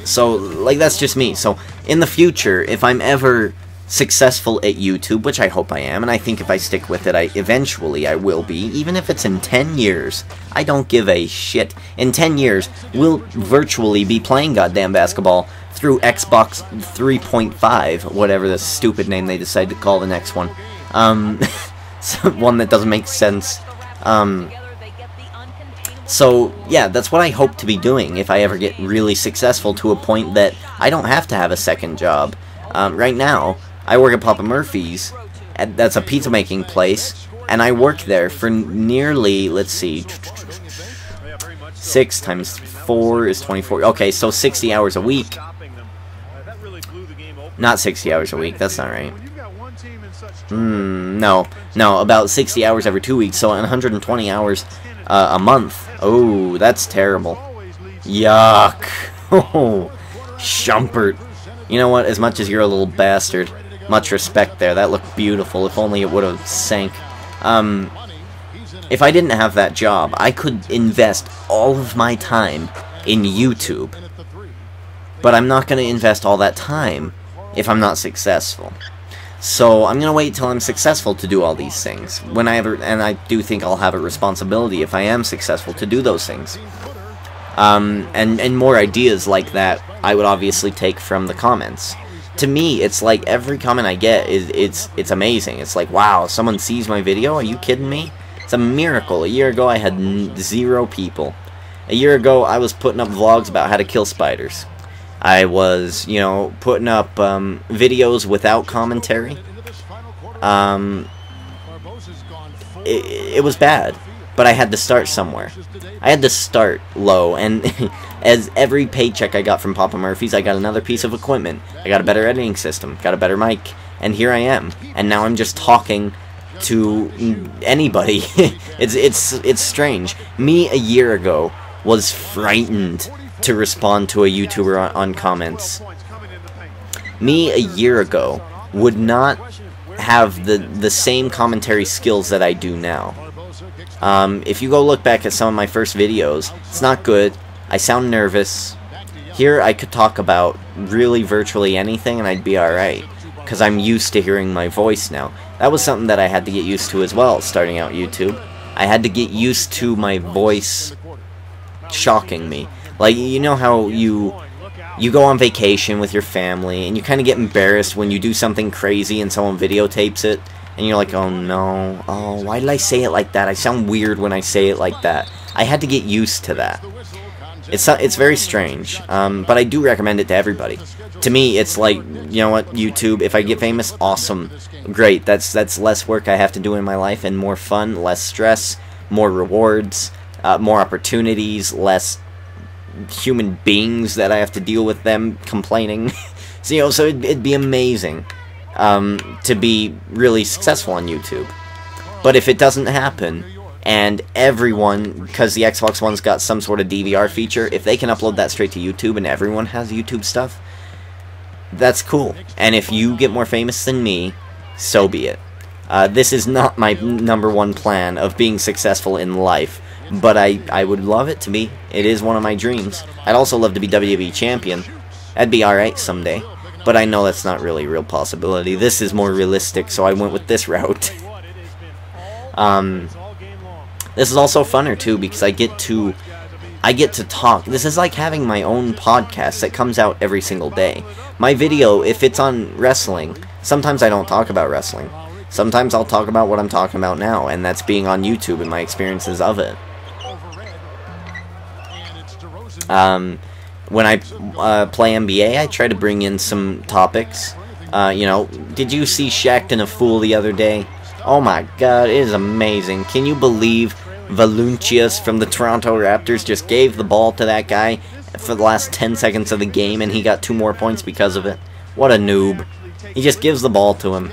So, like, that's just me. So, in the future, if I'm ever successful at YouTube, which I hope I am, and I think if I stick with it, eventually I will be, even if it's in 10 years, I don't give a shit. In 10 years, we'll virtually be playing goddamn basketball through Xbox 3.5, whatever the stupid name they decide to call the next one. One that doesn't make sense. So, yeah, that's what I hope to be doing if I ever get really successful to a point that I don't have to have a second job. Right now, I work at Papa Murphy's, and that's a pizza-making place, and I work there for nearly, let's see, 6 times 4 is 24. Okay, so 60 hours a week. Not 60 hours a week, that's not right. No, about 60 hours every 2 weeks, so 120 hours a month. Oh, that's terrible. Yuck. Oh, Shumpert. You know what, as much as you're a little bastard, much respect there. That looked beautiful. If only it would have sank. If I didn't have that job, I could invest all of my time in YouTube. But I'm not going to invest all that time if I'm not successful. So I'm going to wait till I'm successful to do all these things. And I do think I'll have a responsibility if I am successful to do those things. And more ideas like that I would obviously take from the comments. To me, it's like every comment I get it's amazing. It's like, wow, someone sees my video? Are you kidding me? It's a miracle. A year ago, I had 0 people. A year ago, I was putting up vlogs about how to kill spiders. I was, you know, putting up videos without commentary. It was bad, but I had to start somewhere. I had to start low, and as every paycheck I got from Papa Murphy's, I got another piece of equipment. I got a better editing system, got a better mic, and here I am. And now I'm just talking to anybody. It's strange. Me a year ago was frightened to respond to a YouTuber on comments. Me a year ago would not have the same commentary skills that I do now. If you go look back at some of my first videos, it's not good. I sound nervous. Here I could talk about really virtually anything and I'd be alright, because I'm used to hearing my voice now. That was something that I had to get used to as well, starting out YouTube. I had to get used to my voice shocking me. Like, you know how you go on vacation with your family, and you kind of get embarrassed when you do something crazy and someone videotapes it, and you're like, oh no, oh, why did I say it like that? I sound weird when I say it like that. I had to get used to that. It's very strange, but I do recommend it to everybody. To me, it's like, you know what, YouTube, if I get famous, awesome, great. That's less work I have to do in my life, and more fun, less stress, more rewards, more opportunities, less human beings that I have to deal with them complaining. So, you know, so it'd be amazing to be really successful on YouTube. But if it doesn't happen, and everyone, because the Xbox One's got some sort of DVR feature, if they can upload that straight to YouTube and everyone has YouTube stuff, that's cool. And if you get more famous than me, so be it. This is not my #1 plan of being successful in life, but I would love it to be. It is one of my dreams. I'd also love to be WWE Champion. That'd be alright someday. But I know that's not really a real possibility. This is more realistic, so I went with this route. This is also funner too, because I get to talk. This is like having my own podcast that comes out every single day. My video, if it's on wrestling, sometimes I don't talk about wrestling. Sometimes I'll talk about what I'm talking about now, and that's being on YouTube and my experiences of it. When I play NBA, I try to bring in some topics. You know, did you see Shaq in a fool the other day? Oh my god, it is amazing. Can you believe Valanciunas from the Toronto Raptors just gave the ball to that guy for the last 10 seconds of the game, and he got 2 more points because of it? What a noob. He just gives the ball to him.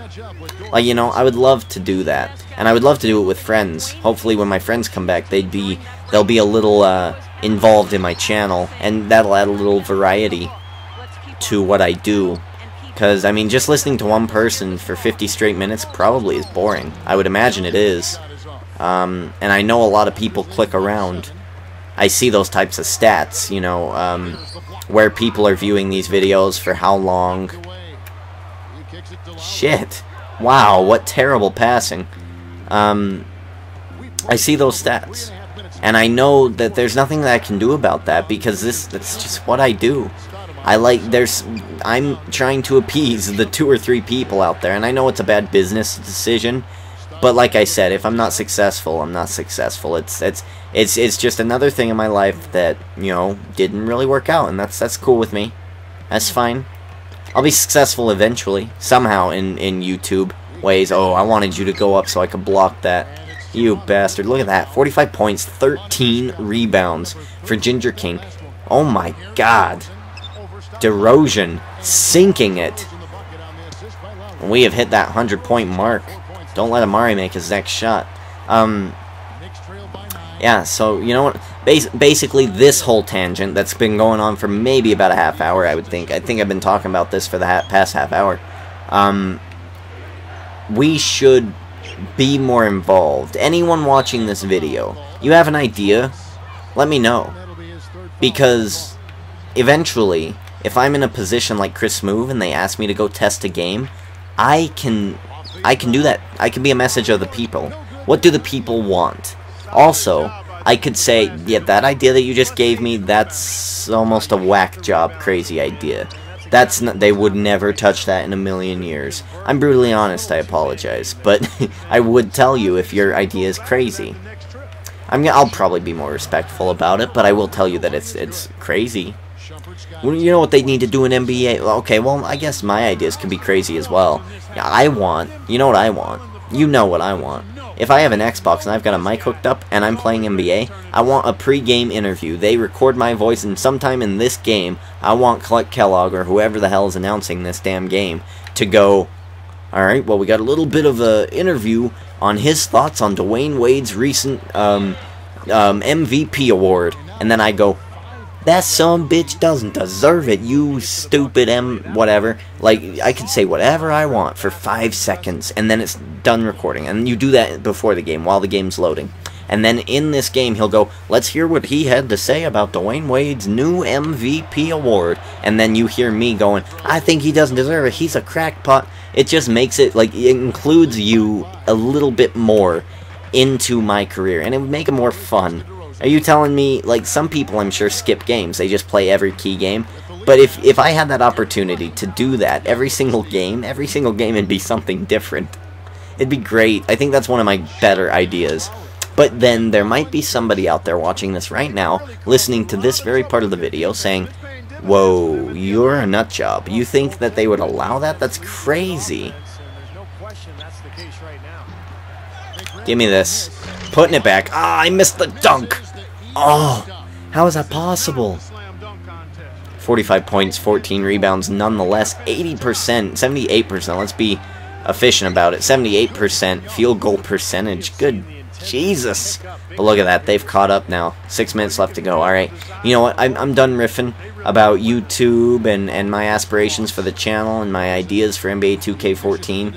Like, you know, I would love to do that. And I would love to do it with friends. Hopefully when my friends come back, they'll be a little involved in my channel, and that'll add a little variety to what I do. Because, I mean, just listening to one person for 50 straight minutes probably is boring. I would imagine it is. And I know a lot of people click around. I see those types of stats, you know, where people are viewing these videos for how long. Shit. Wow, what terrible passing. I see those stats. And I know that there's nothing that I can do about that, because that's just what I do. I'm trying to appease the 2 or 3 people out there, and I know it's a bad business decision, but like I said, if I'm not successful, I'm not successful. It's just another thing in my life that, you know, didn't really work out, and that's cool with me. That's fine. I'll be successful eventually, somehow in YouTube ways. Oh, I wanted you to go up so I could block that. You bastard. Look at that. 45 points, 13 rebounds for Ginger King. Oh my god. DeRozan sinking it. We have hit that 100-point mark. Don't let Amari make his next shot. Yeah, so, you know what? Basically, this whole tangent that's been going on for maybe about a half hour, I would think. I think I've been talking about this for the past half hour. We should be more involved. Anyone watching this video, you have an idea? Let me know. Because eventually, if I'm in a position like Chris Move and they ask me to go test a game, I can do that. I can be a message of the people. What do the people want? Also, I could say, yeah, that idea that you just gave me, that's almost a whack job crazy idea. That's not, they would never touch that in a million years. I'm brutally honest, I apologize, but I would tell you if your idea is crazy. I'll probably be more respectful about it, but I will tell you that it's crazy. Well, you know what they need to do in NBA? Okay, well, I guess my ideas can be crazy as well. Yeah, you know what I want. You know what I want. If I have an Xbox and I've got a mic hooked up and I'm playing NBA, I want a pre-game interview. They record my voice, and sometime in this game, I want Kellogg or whoever the hell is announcing this damn game to go, alright, well, we got a little bit of an interview on his thoughts on Dwayne Wade's recent MVP award. And then I go, that son bitch doesn't deserve it, you stupid whatever. Like, I could say whatever I want for 5 seconds, and then it's done recording. And you do that before the game, while the game's loading. And then in this game, he'll go, let's hear what he had to say about Dwayne Wade's new MVP award. And then you hear me going, I think he doesn't deserve it, he's a crackpot. It just makes it, like, it includes you a little bit more into my career, and it would make it more fun. Are you telling me, like, some people I'm sure skip games, they just play every key game, but if I had that opportunity to do that every single game it'd be something different. It'd be great. I think that's one of my better ideas. But then there might be somebody out there watching this right now, listening to this very part of the video, saying, whoa, you're a nut job. You think that they would allow that? That's crazy. Give me this. Putting it back. Ah, I missed the dunk. Oh, how is that possible? 45 points, 14 rebounds, nonetheless. 80%, 78%. Let's be efficient about it. 78% field goal percentage. Good Jesus. But look at that. They've caught up now. 6 minutes left to go. Alright. You know what? I'm done riffing about YouTube and my aspirations for the channel and my ideas for NBA 2K14.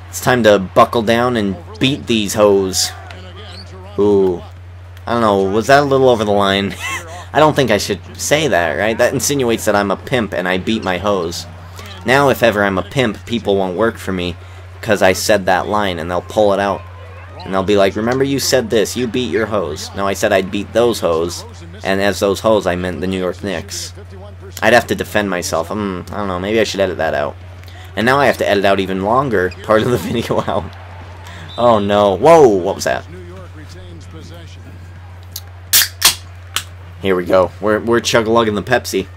It's time to buckle down and beat these hoes. Ooh. I don't know, was that a little over the line? I don't think I should say that, right? That insinuates that I'm a pimp and I beat my hoes. Now, if ever I'm a pimp, people won't work for me because I said that line, and they'll pull it out. And they'll be like, remember you said this, you beat your hoes. No, I said I'd beat those hoes, and as those hoes, I meant the New York Knicks. I'd have to defend myself. I don't know, maybe I should edit that out. And now I have to edit out even longer part of the video out. Oh no. Whoa, what was that? Here we go. We're chug-a-lugging the Pepsi.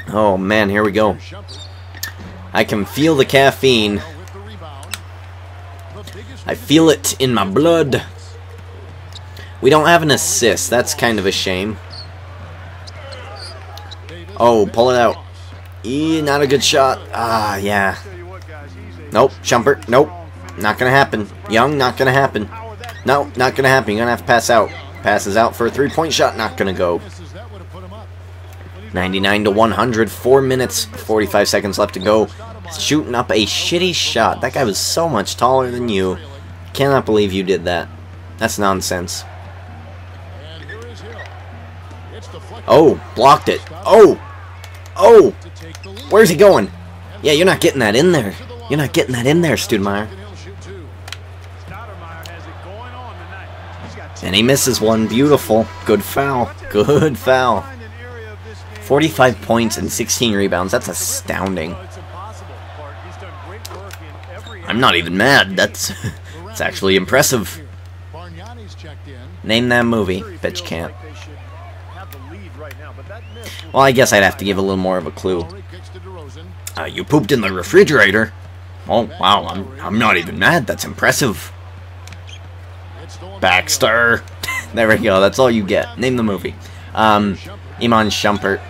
Oh man, here we go. I can feel the caffeine. I feel it in my blood. We don't have an assist. That's kind of a shame. Oh, pull it out. Not a good shot. Ah, yeah. Nope, Shumpert. Nope. Not gonna happen. Young, not gonna happen. No, not gonna happen. You're gonna have to pass out. Passes out for a three-point shot. Not gonna go. 99 to 100. 4 minutes, 45 seconds left to go. Shooting up a shitty shot. That guy was so much taller than you. Cannot believe you did that. That's nonsense. Oh, blocked it. Oh! Oh! Where's he going? Yeah, you're not getting that in there. You're not getting that in there, Stoudemire. And he misses one. Beautiful. Good foul. Good foul. 45 points and 16 rebounds. That's astounding. I'm not even mad. That's actually impressive. Name that movie. Bet you can't. Well, I guess I'd have to give a little more of a clue. You pooped in the refrigerator? Oh, wow, I'm not even mad. That's impressive. Baxter. There we go. That's all you get. Name the movie. Iman Shumpert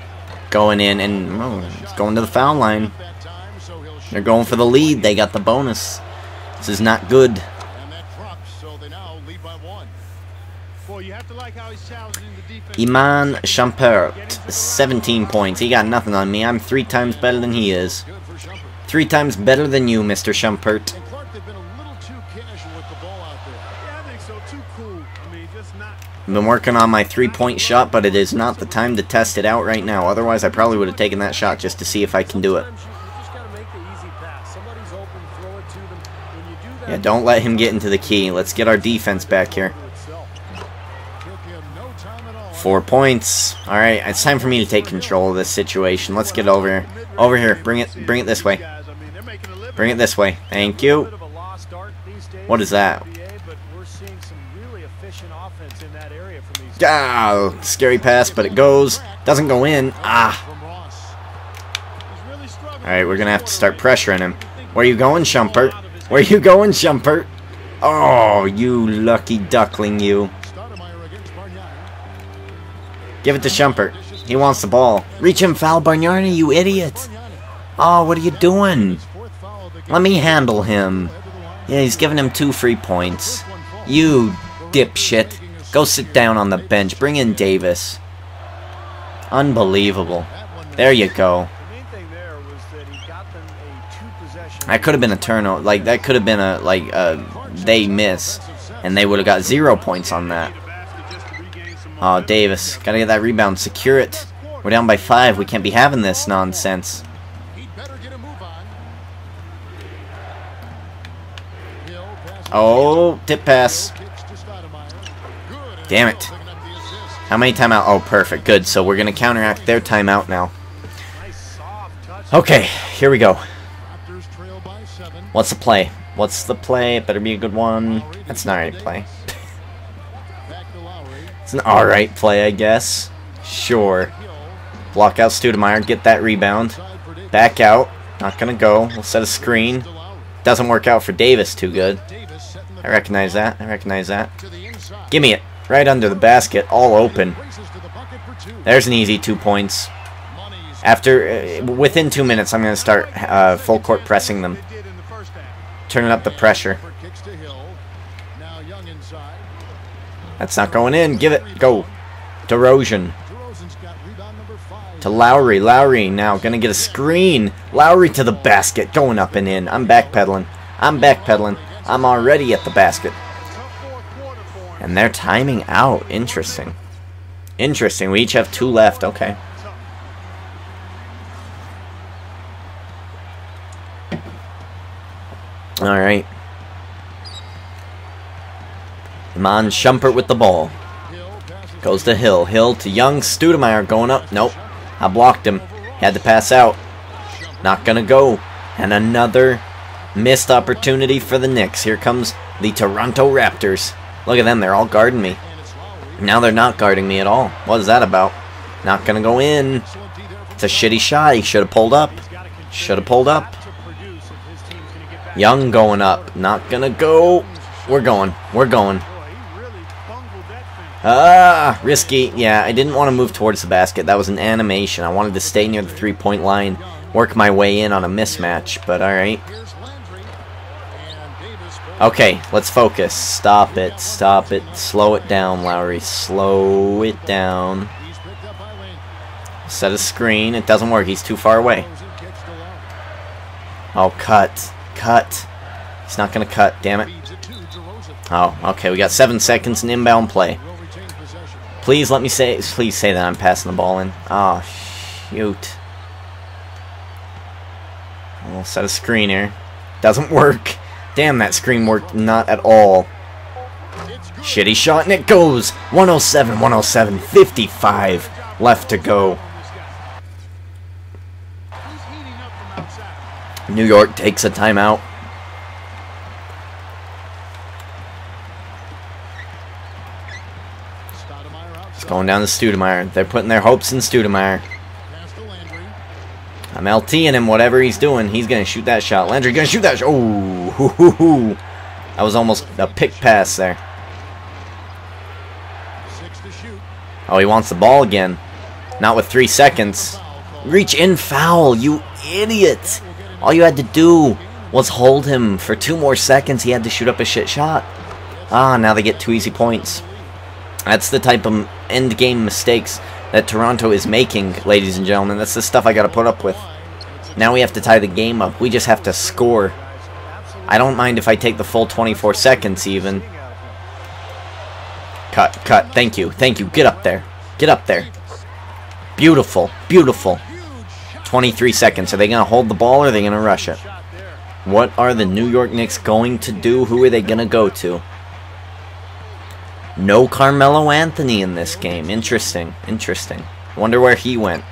going in and it's going to the foul line. They're going for the lead. They got the bonus. This is not good. Iman Shumpert, 17 points. He got nothing on me. I'm 3 times better than he is. 3 times better than you, Mr. Shumpert. I've been working on my 3-point shot, but it is not the time to test it out right now. Otherwise, I probably would have taken that shot just to see if I can do it. Yeah, don't let him get into the key. Let's get our defense back here. 4 points. Alright, it's time for me to take control of this situation. Let's get over here. Over here. Bring it this way. Bring it this way. Thank you. What is that? Ah, scary pass, but it goes. Doesn't go in. Ah. Alright, we're going to have to start pressuring him. Where you going, Shumpert? Where you going, Shumpert? Oh, you lucky duckling, you. Give it to Shumpert. He wants the ball. Reach him, foul Bargnani, you idiot. Oh, what are you doing? Let me handle him. Yeah, he's giving him 2 free points. You dipshit. Go sit down on the bench. Bring in Davis. Unbelievable. There you go. That could have been a turnover. Like, that could have been a, they miss. And they would have got 0 points on that. Oh, Davis. Gotta get that rebound. Secure it. We're down by 5. We can't be having this nonsense. Oh, tip pass. Damn it. How many timeout? Oh, perfect. Good. So we're going to counteract their timeout now. Okay, here we go. What's the play? What's the play? It better be a good one. That's an alright play. It's an alright play, I guess. Sure. Block out Stoudemire. Get that rebound. Back out. Not going to go. We'll set a screen. Doesn't work out for Davis too good. I recognize that. I recognize that. Give me it. Right under the basket. All open. There's an easy 2 points. After, within 2 minutes, I'm going to start full court pressing them. Turning up the pressure. That's not going in. Give it. Go. DeRozan. To Lowry. Lowry now going to get a screen. Lowry to the basket. Going up and in. I'm backpedaling. I'm backpedaling. I'm already at the basket. And they're timing out. Interesting. Interesting. We each have 2 left. Okay. Alright. Iman Shumpert with the ball. Goes to Hill. Hill to Young. Stoudemire going up. Nope. I blocked him. Had to pass out. Not gonna go. And another missed opportunity for the Knicks. Here comes the Toronto Raptors. Look at them. They're all guarding me. Now they're not guarding me at all. What is that about? Not gonna go in. It's a shitty shot. He should have pulled up. Should have pulled up. Young going up. Not gonna go. We're going. We're going. Ah, risky. Yeah, I didn't want to move towards the basket. That was an animation. I wanted to stay near the 3-point line, work my way in on a mismatch, but alright. Okay, let's focus. Stop it. Stop it. Slow it down, Lowry. Slow it down. Set a screen. It doesn't work. He's too far away. Oh, cut. Cut. He's not going to cut. Damn it. Oh, okay. We got 7 seconds in inbound play. Please let me say, please say that I'm passing the ball in. Oh, shoot. We'll set a screen here. Doesn't work. Damn, that screen worked not at all. Shitty shot, and it goes. 107, 107, 55 left to go. New York takes a timeout. It's going down to Stoudemire. They're putting their hopes in Stoudemire. I'm LTing him, whatever he's doing. He's going to shoot that shot. Landry going to shoot that shot. Oh, hoo, hoo, hoo. That was almost a pick pass there. Oh, he wants the ball again. Not with 3 seconds. Reach in foul, you idiot. All you had to do was hold him for 2 more seconds. He had to shoot up a shit shot. Ah, now they get 2 easy points. That's the type of end-game mistakes that Toronto is making, ladies and gentlemen. That's the stuff I gotta put up with. Now we have to tie the game up. We just have to score. I don't mind if I take the full 24 seconds, even. Cut, cut. Thank you, thank you. Get up there. Get up there. Beautiful, beautiful. 23 seconds. Are they gonna hold the ball or are they gonna rush it? What are the New York Knicks going to do? Who are they gonna go to? No Carmelo Anthony in this game. Interesting. Interesting. Wonder where he went.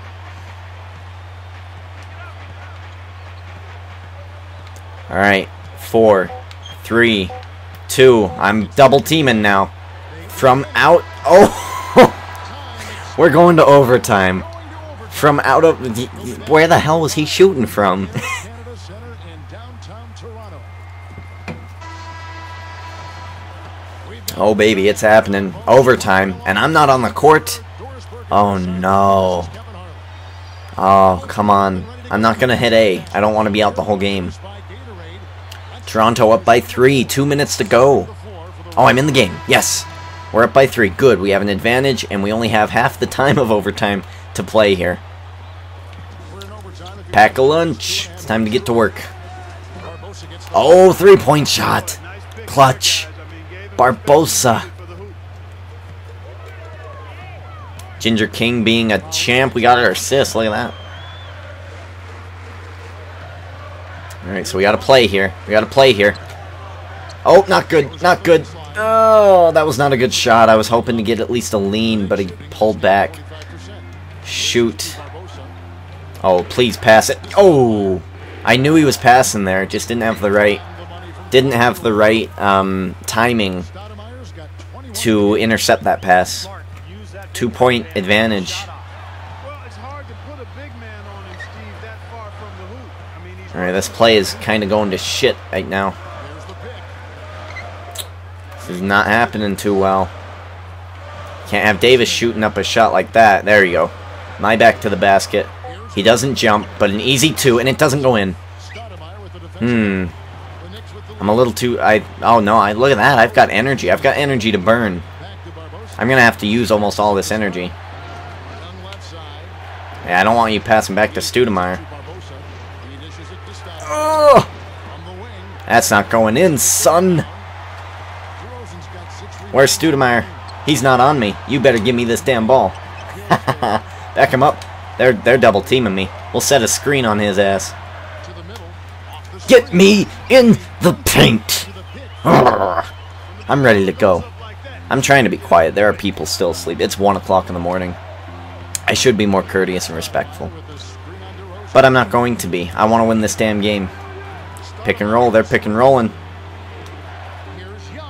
Alright. 4, 3, 2. I'm double teaming now. From out. Oh! We're going to overtime. From out of. Where the hell was he shooting from? Oh, baby, it's happening. Overtime. And I'm not on the court. Oh, no. Oh, come on. I'm not going to hit A. I don't want to be out the whole game. Toronto up by 3. 2 minutes to go. Oh, I'm in the game. Yes. We're up by 3. Good. We have an advantage, and we only have half the time of overtime to play here. Pack a lunch. It's time to get to work. Oh, 3-point shot. Clutch. Barbosa. Ginger King being a champ. We got our assist. Look at that. Alright, so we gotta play here. We gotta play here. Oh, not good. Not good. Oh, that was not a good shot. I was hoping to get at least a lean, but he pulled back. Shoot. Oh, please pass it. Oh! I knew he was passing there. Just didn't have the right... timing to intercept that pass. 2-point advantage. Alright, this play is kind of going to shit right now. This is not happening too well. Can't have Davis shooting up a shot like that. There you go. My back to the basket. He doesn't jump, but an easy 2, and it doesn't go in. I'm a little too... oh, no, look at that. I've got energy. I've got energy to burn. I'm going to have to use almost all this energy. Yeah, I don't want you passing back to Stoudemire. Oh! That's not going in, son. Where's Stoudemire? He's not on me. You better give me this damn ball. Back him up. They're double teaming me. We'll set a screen on his ass. Get me in the paint. I'm ready to go. I'm trying to be quiet. There are people still asleep. It's 1 o'clock in the morning. I should be more courteous and respectful. But I'm not going to be. I want to win this damn game. Pick and roll. They're pick and rolling.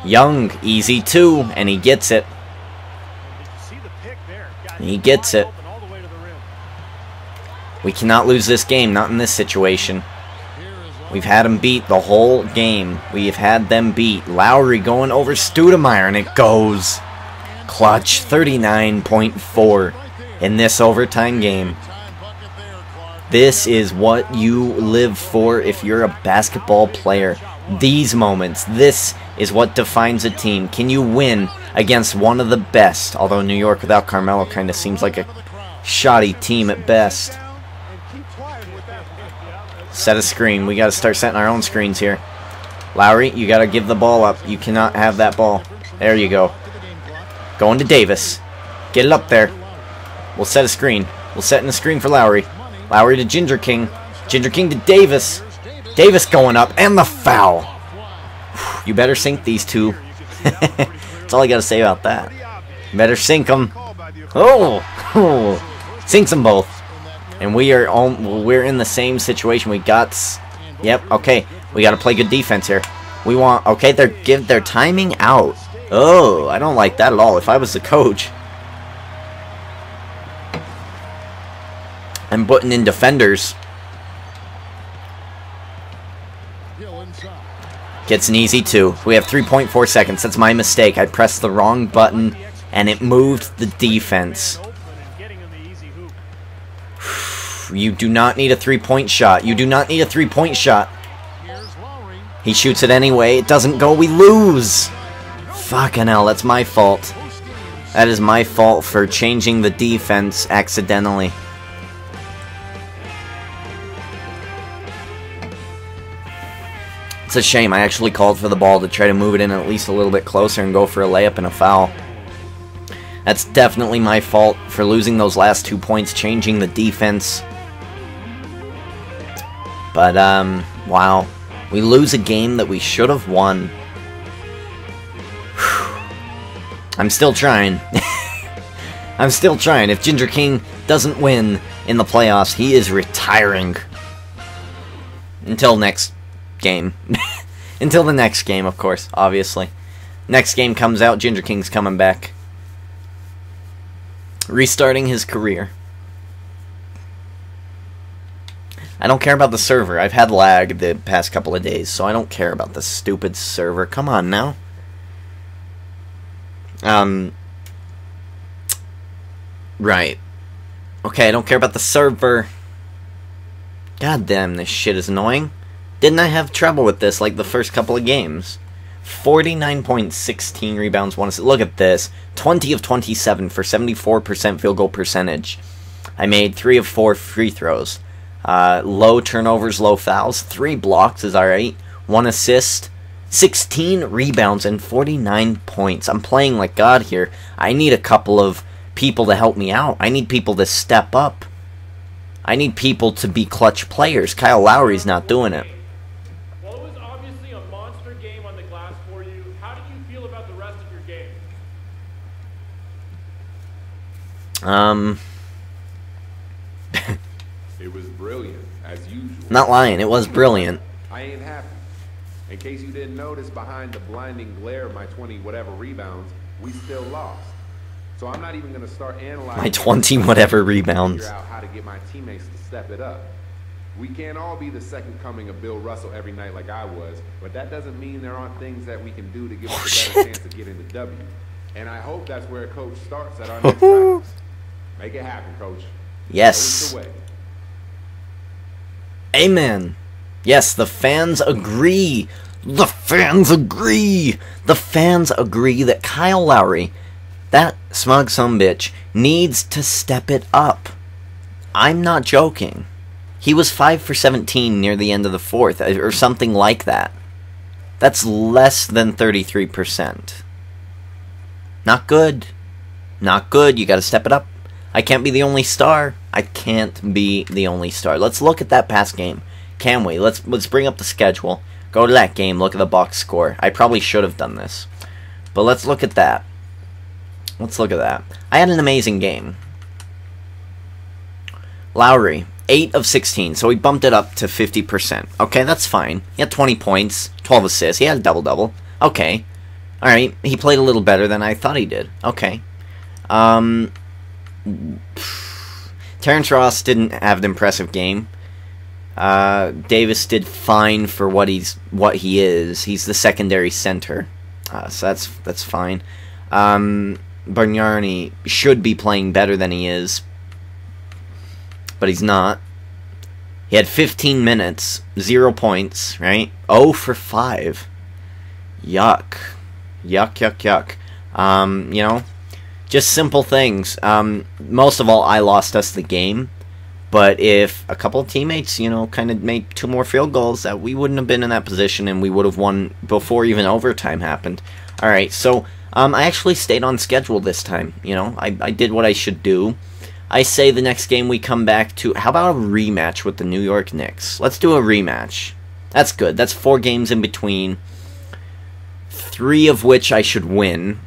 Young. Easy 2. And he gets it. He gets it. We cannot lose this game. Not in this situation. We've had them beat the whole game. We've had them beat. Lowry going over Stoudemire, and it goes. Clutch, 39.4 in this overtime game. This is what you live for if you're a basketball player. These moments. This is what defines a team. Can you win against one of the best? Although New York without Carmelo kind of seems like a shoddy team at best. Set a screen. We got to start setting our own screens here. Lowry, you got to give the ball up. You cannot have that ball. There you go. Going to Davis. Get it up there. We'll set a screen. We'll set in a screen for Lowry. Lowry to Ginger King. Ginger King to Davis. Davis going up. And the foul. You better sink these two. That's all I got to say about that. You better sink them. Oh! Sinks them both. And we're in the same situation. We got... Yep, okay. We got to play good defense here. We want... Okay, they're timing out. Oh, I don't like that at all. If I was the coach... I'm putting in defenders. Gets an easy 2. We have 3.4 seconds. That's my mistake. I pressed the wrong button, and it moved the defense. You do not need a 3-point shot. You do not need a 3-point shot. He shoots it anyway. It doesn't go. We lose. Fucking hell, that's my fault. That is my fault for changing the defense accidentally. It's a shame. I actually called for the ball to try to move it in at least a little bit closer and go for a layup and a foul. That's definitely my fault for losing those last 2 points, changing the defense. But, wow. We lose a game that we should have won. I'm still trying. I'm still trying. If Ginger King doesn't win in the playoffs, he is retiring. Until next game. Until the next game, of course, obviously. Next game comes out, Ginger King's coming back. Restarting his career. I don't care about the server. I've had lag the past couple of days, so I don't care about the stupid server. Come on now. Right. Okay, I don't care about the server. God damn, this shit is annoying. Didn't I have trouble with this like the first couple of games? 49.16 rebounds, 1 assist. Look at this. 20 of 27 for 74% field goal percentage. I made 3 of 4 free throws. Low turnovers, low fouls. 3 blocks is alright. 1 assist. 16 rebounds and 49 points. I'm playing like God here. I need a couple of people to help me out. I need people to step up. I need people to be clutch players. Kyle Lowry's not doing it. Well, it was obviously a monster game on the glass for you. How did you feel about the rest of your game? It was brilliant, as usual. Not lying, it was brilliant. I ain't happy. In case you didn't notice, behind the blinding glare of my 20-whatever rebounds, we still lost. So I'm not even going to start analyzing My 20-whatever rebounds. Figure out how to get my teammates to step it up. We can't all be the second coming of Bill Russell every night like I was, but that doesn't mean there aren't things that we can do to give us a better chance of getting the W. And I hope that's where Coach starts at our next practice. Make it happen, Coach. Yes. Show us the way. Amen. Yes, the fans agree. The fans agree. The fans agree that Kyle Lowry, that smug sumbitch, needs to step it up. I'm not joking. He was 5 for 17 near the end of the fourth, or something like that. That's less than 33%. Not good. Not good. You gotta step it up. I can't be the only star. I can't be the only star. Let's look at that past game. Can we? Let's bring up the schedule. Go to that game. Look at the box score. I probably should have done this. But let's look at that. Let's look at that. I had an amazing game. Lowry, 8 of 16. So he bumped it up to 50%. Okay, that's fine. He had 20 points, 12 assists. He had a double-double. Okay. Alright, he played a little better than I thought he did. Okay. Terrence Ross didn't have an impressive game. Davis did fine for what he is. He's the secondary center, so that's fine. Bargnani should be playing better than he is, but he's not. He had 15 minutes, 0 points, right? 0 for 5. Yuck. Yuck, yuck, yuck. You know, just simple things. Most of all, I lost us the game. But if a couple of teammates, you know, kind of made 2 more field goals, that we wouldn't have been in that position and we would have won before even overtime happened. Alright, so I actually stayed on schedule this time. You know, I did what I should do. I say the next game we come back to, how about a rematch with the New York Knicks? Let's do a rematch. That's good. That's 4 games in between, 3 of which I should win.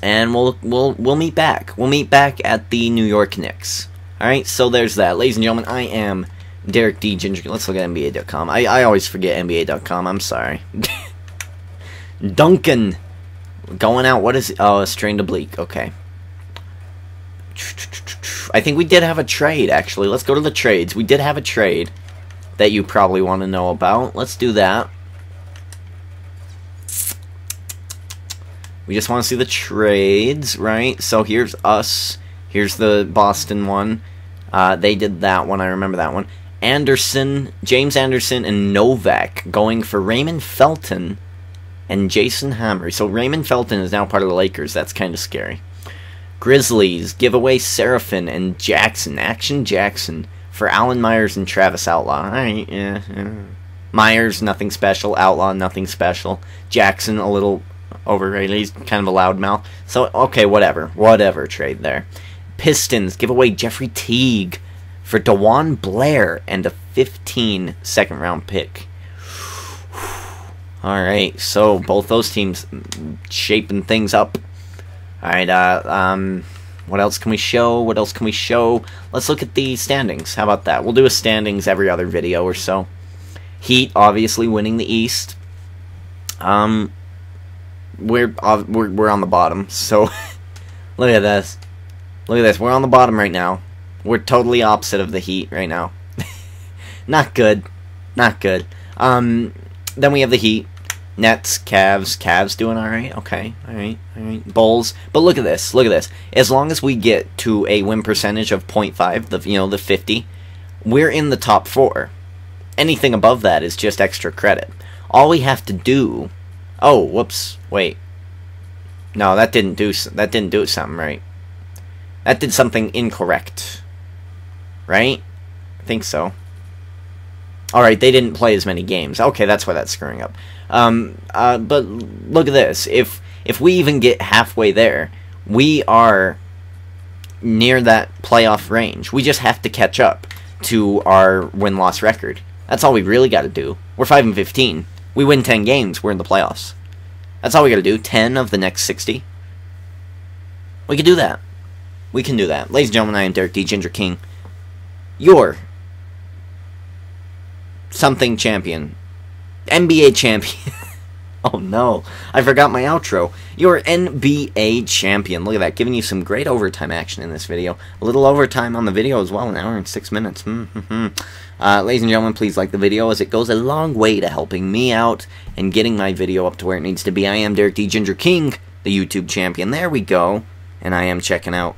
And we'll meet back. We'll meet back at the New York Knicks. Alright, so there's that. Ladies and gentlemen, I am Derek D. Ginger. Let's look at NBA.com. I always forget NBA.com. I'm sorry. Duncan. Going out. What is it? Oh, a strained oblique. Okay. I think we did have a trade, actually. Let's go to the trades. We did have a trade that you probably want to know about. Let's do that. We just want to see the trades, right? So here's us. Here's the Boston one. They did that one. I remember that one. Anderson, James Anderson, and Novak going for Raymond Felton and Jason Hammer. So Raymond Felton is now part of the Lakers. That's kind of scary. Grizzlies give away Seraphin and Jackson. Action Jackson for Alan Myers and Travis Outlaw. Alright, yeah. Myers, nothing special. Outlaw, nothing special. Jackson, a little overrated. He's kind of a loudmouth. So, okay, whatever. Whatever trade there. Pistons give away Jeffrey Teague for DeJuan Blair and a 15 second-round pick. Alright, so both those teams shaping things up. Alright, what else can we show? What else can we show? Let's look at the standings. How about that? We'll do a standings every other video or so. Heat, obviously, winning the East. We're on the bottom, so look at this. Look at this. We're on the bottom right now. We're totally opposite of the Heat right now. Not good. Not good. Then we have the Heat. Nets, Cavs doing alright. Okay, alright. Bulls. But look at this. Look at this. As long as we get to a win percentage of 0.5, the 50, we're in the top 4. Anything above that is just extra credit. All we have to do... Oh, whoops. Wait. No, that didn't do something right. That did something incorrect. Right? I think so. Alright, they didn't play as many games. Okay, that's why that's screwing up. But look at this. If we even get halfway there, we are near that playoff range. We just have to catch up to our win-loss record. That's all we really got to do. We're 5-15. We win 10 games, we're in the playoffs. That's all we got to do. 10 of the next 60. We can do that. We can do that. Ladies and gentlemen, I am Derek D. Ginger King. Your something champion. NBA champion. Oh no, I forgot my outro. Your NBA champion. Look at that, giving you some great overtime action in this video. A little overtime on the video as well, 1 hour and 6 minutes. Ladies and gentlemen, please like the video as it goes a long way to helping me out and getting my video up to where it needs to be. I am Derek D. Ginger King, the YouTube champion. There we go. And I am checking out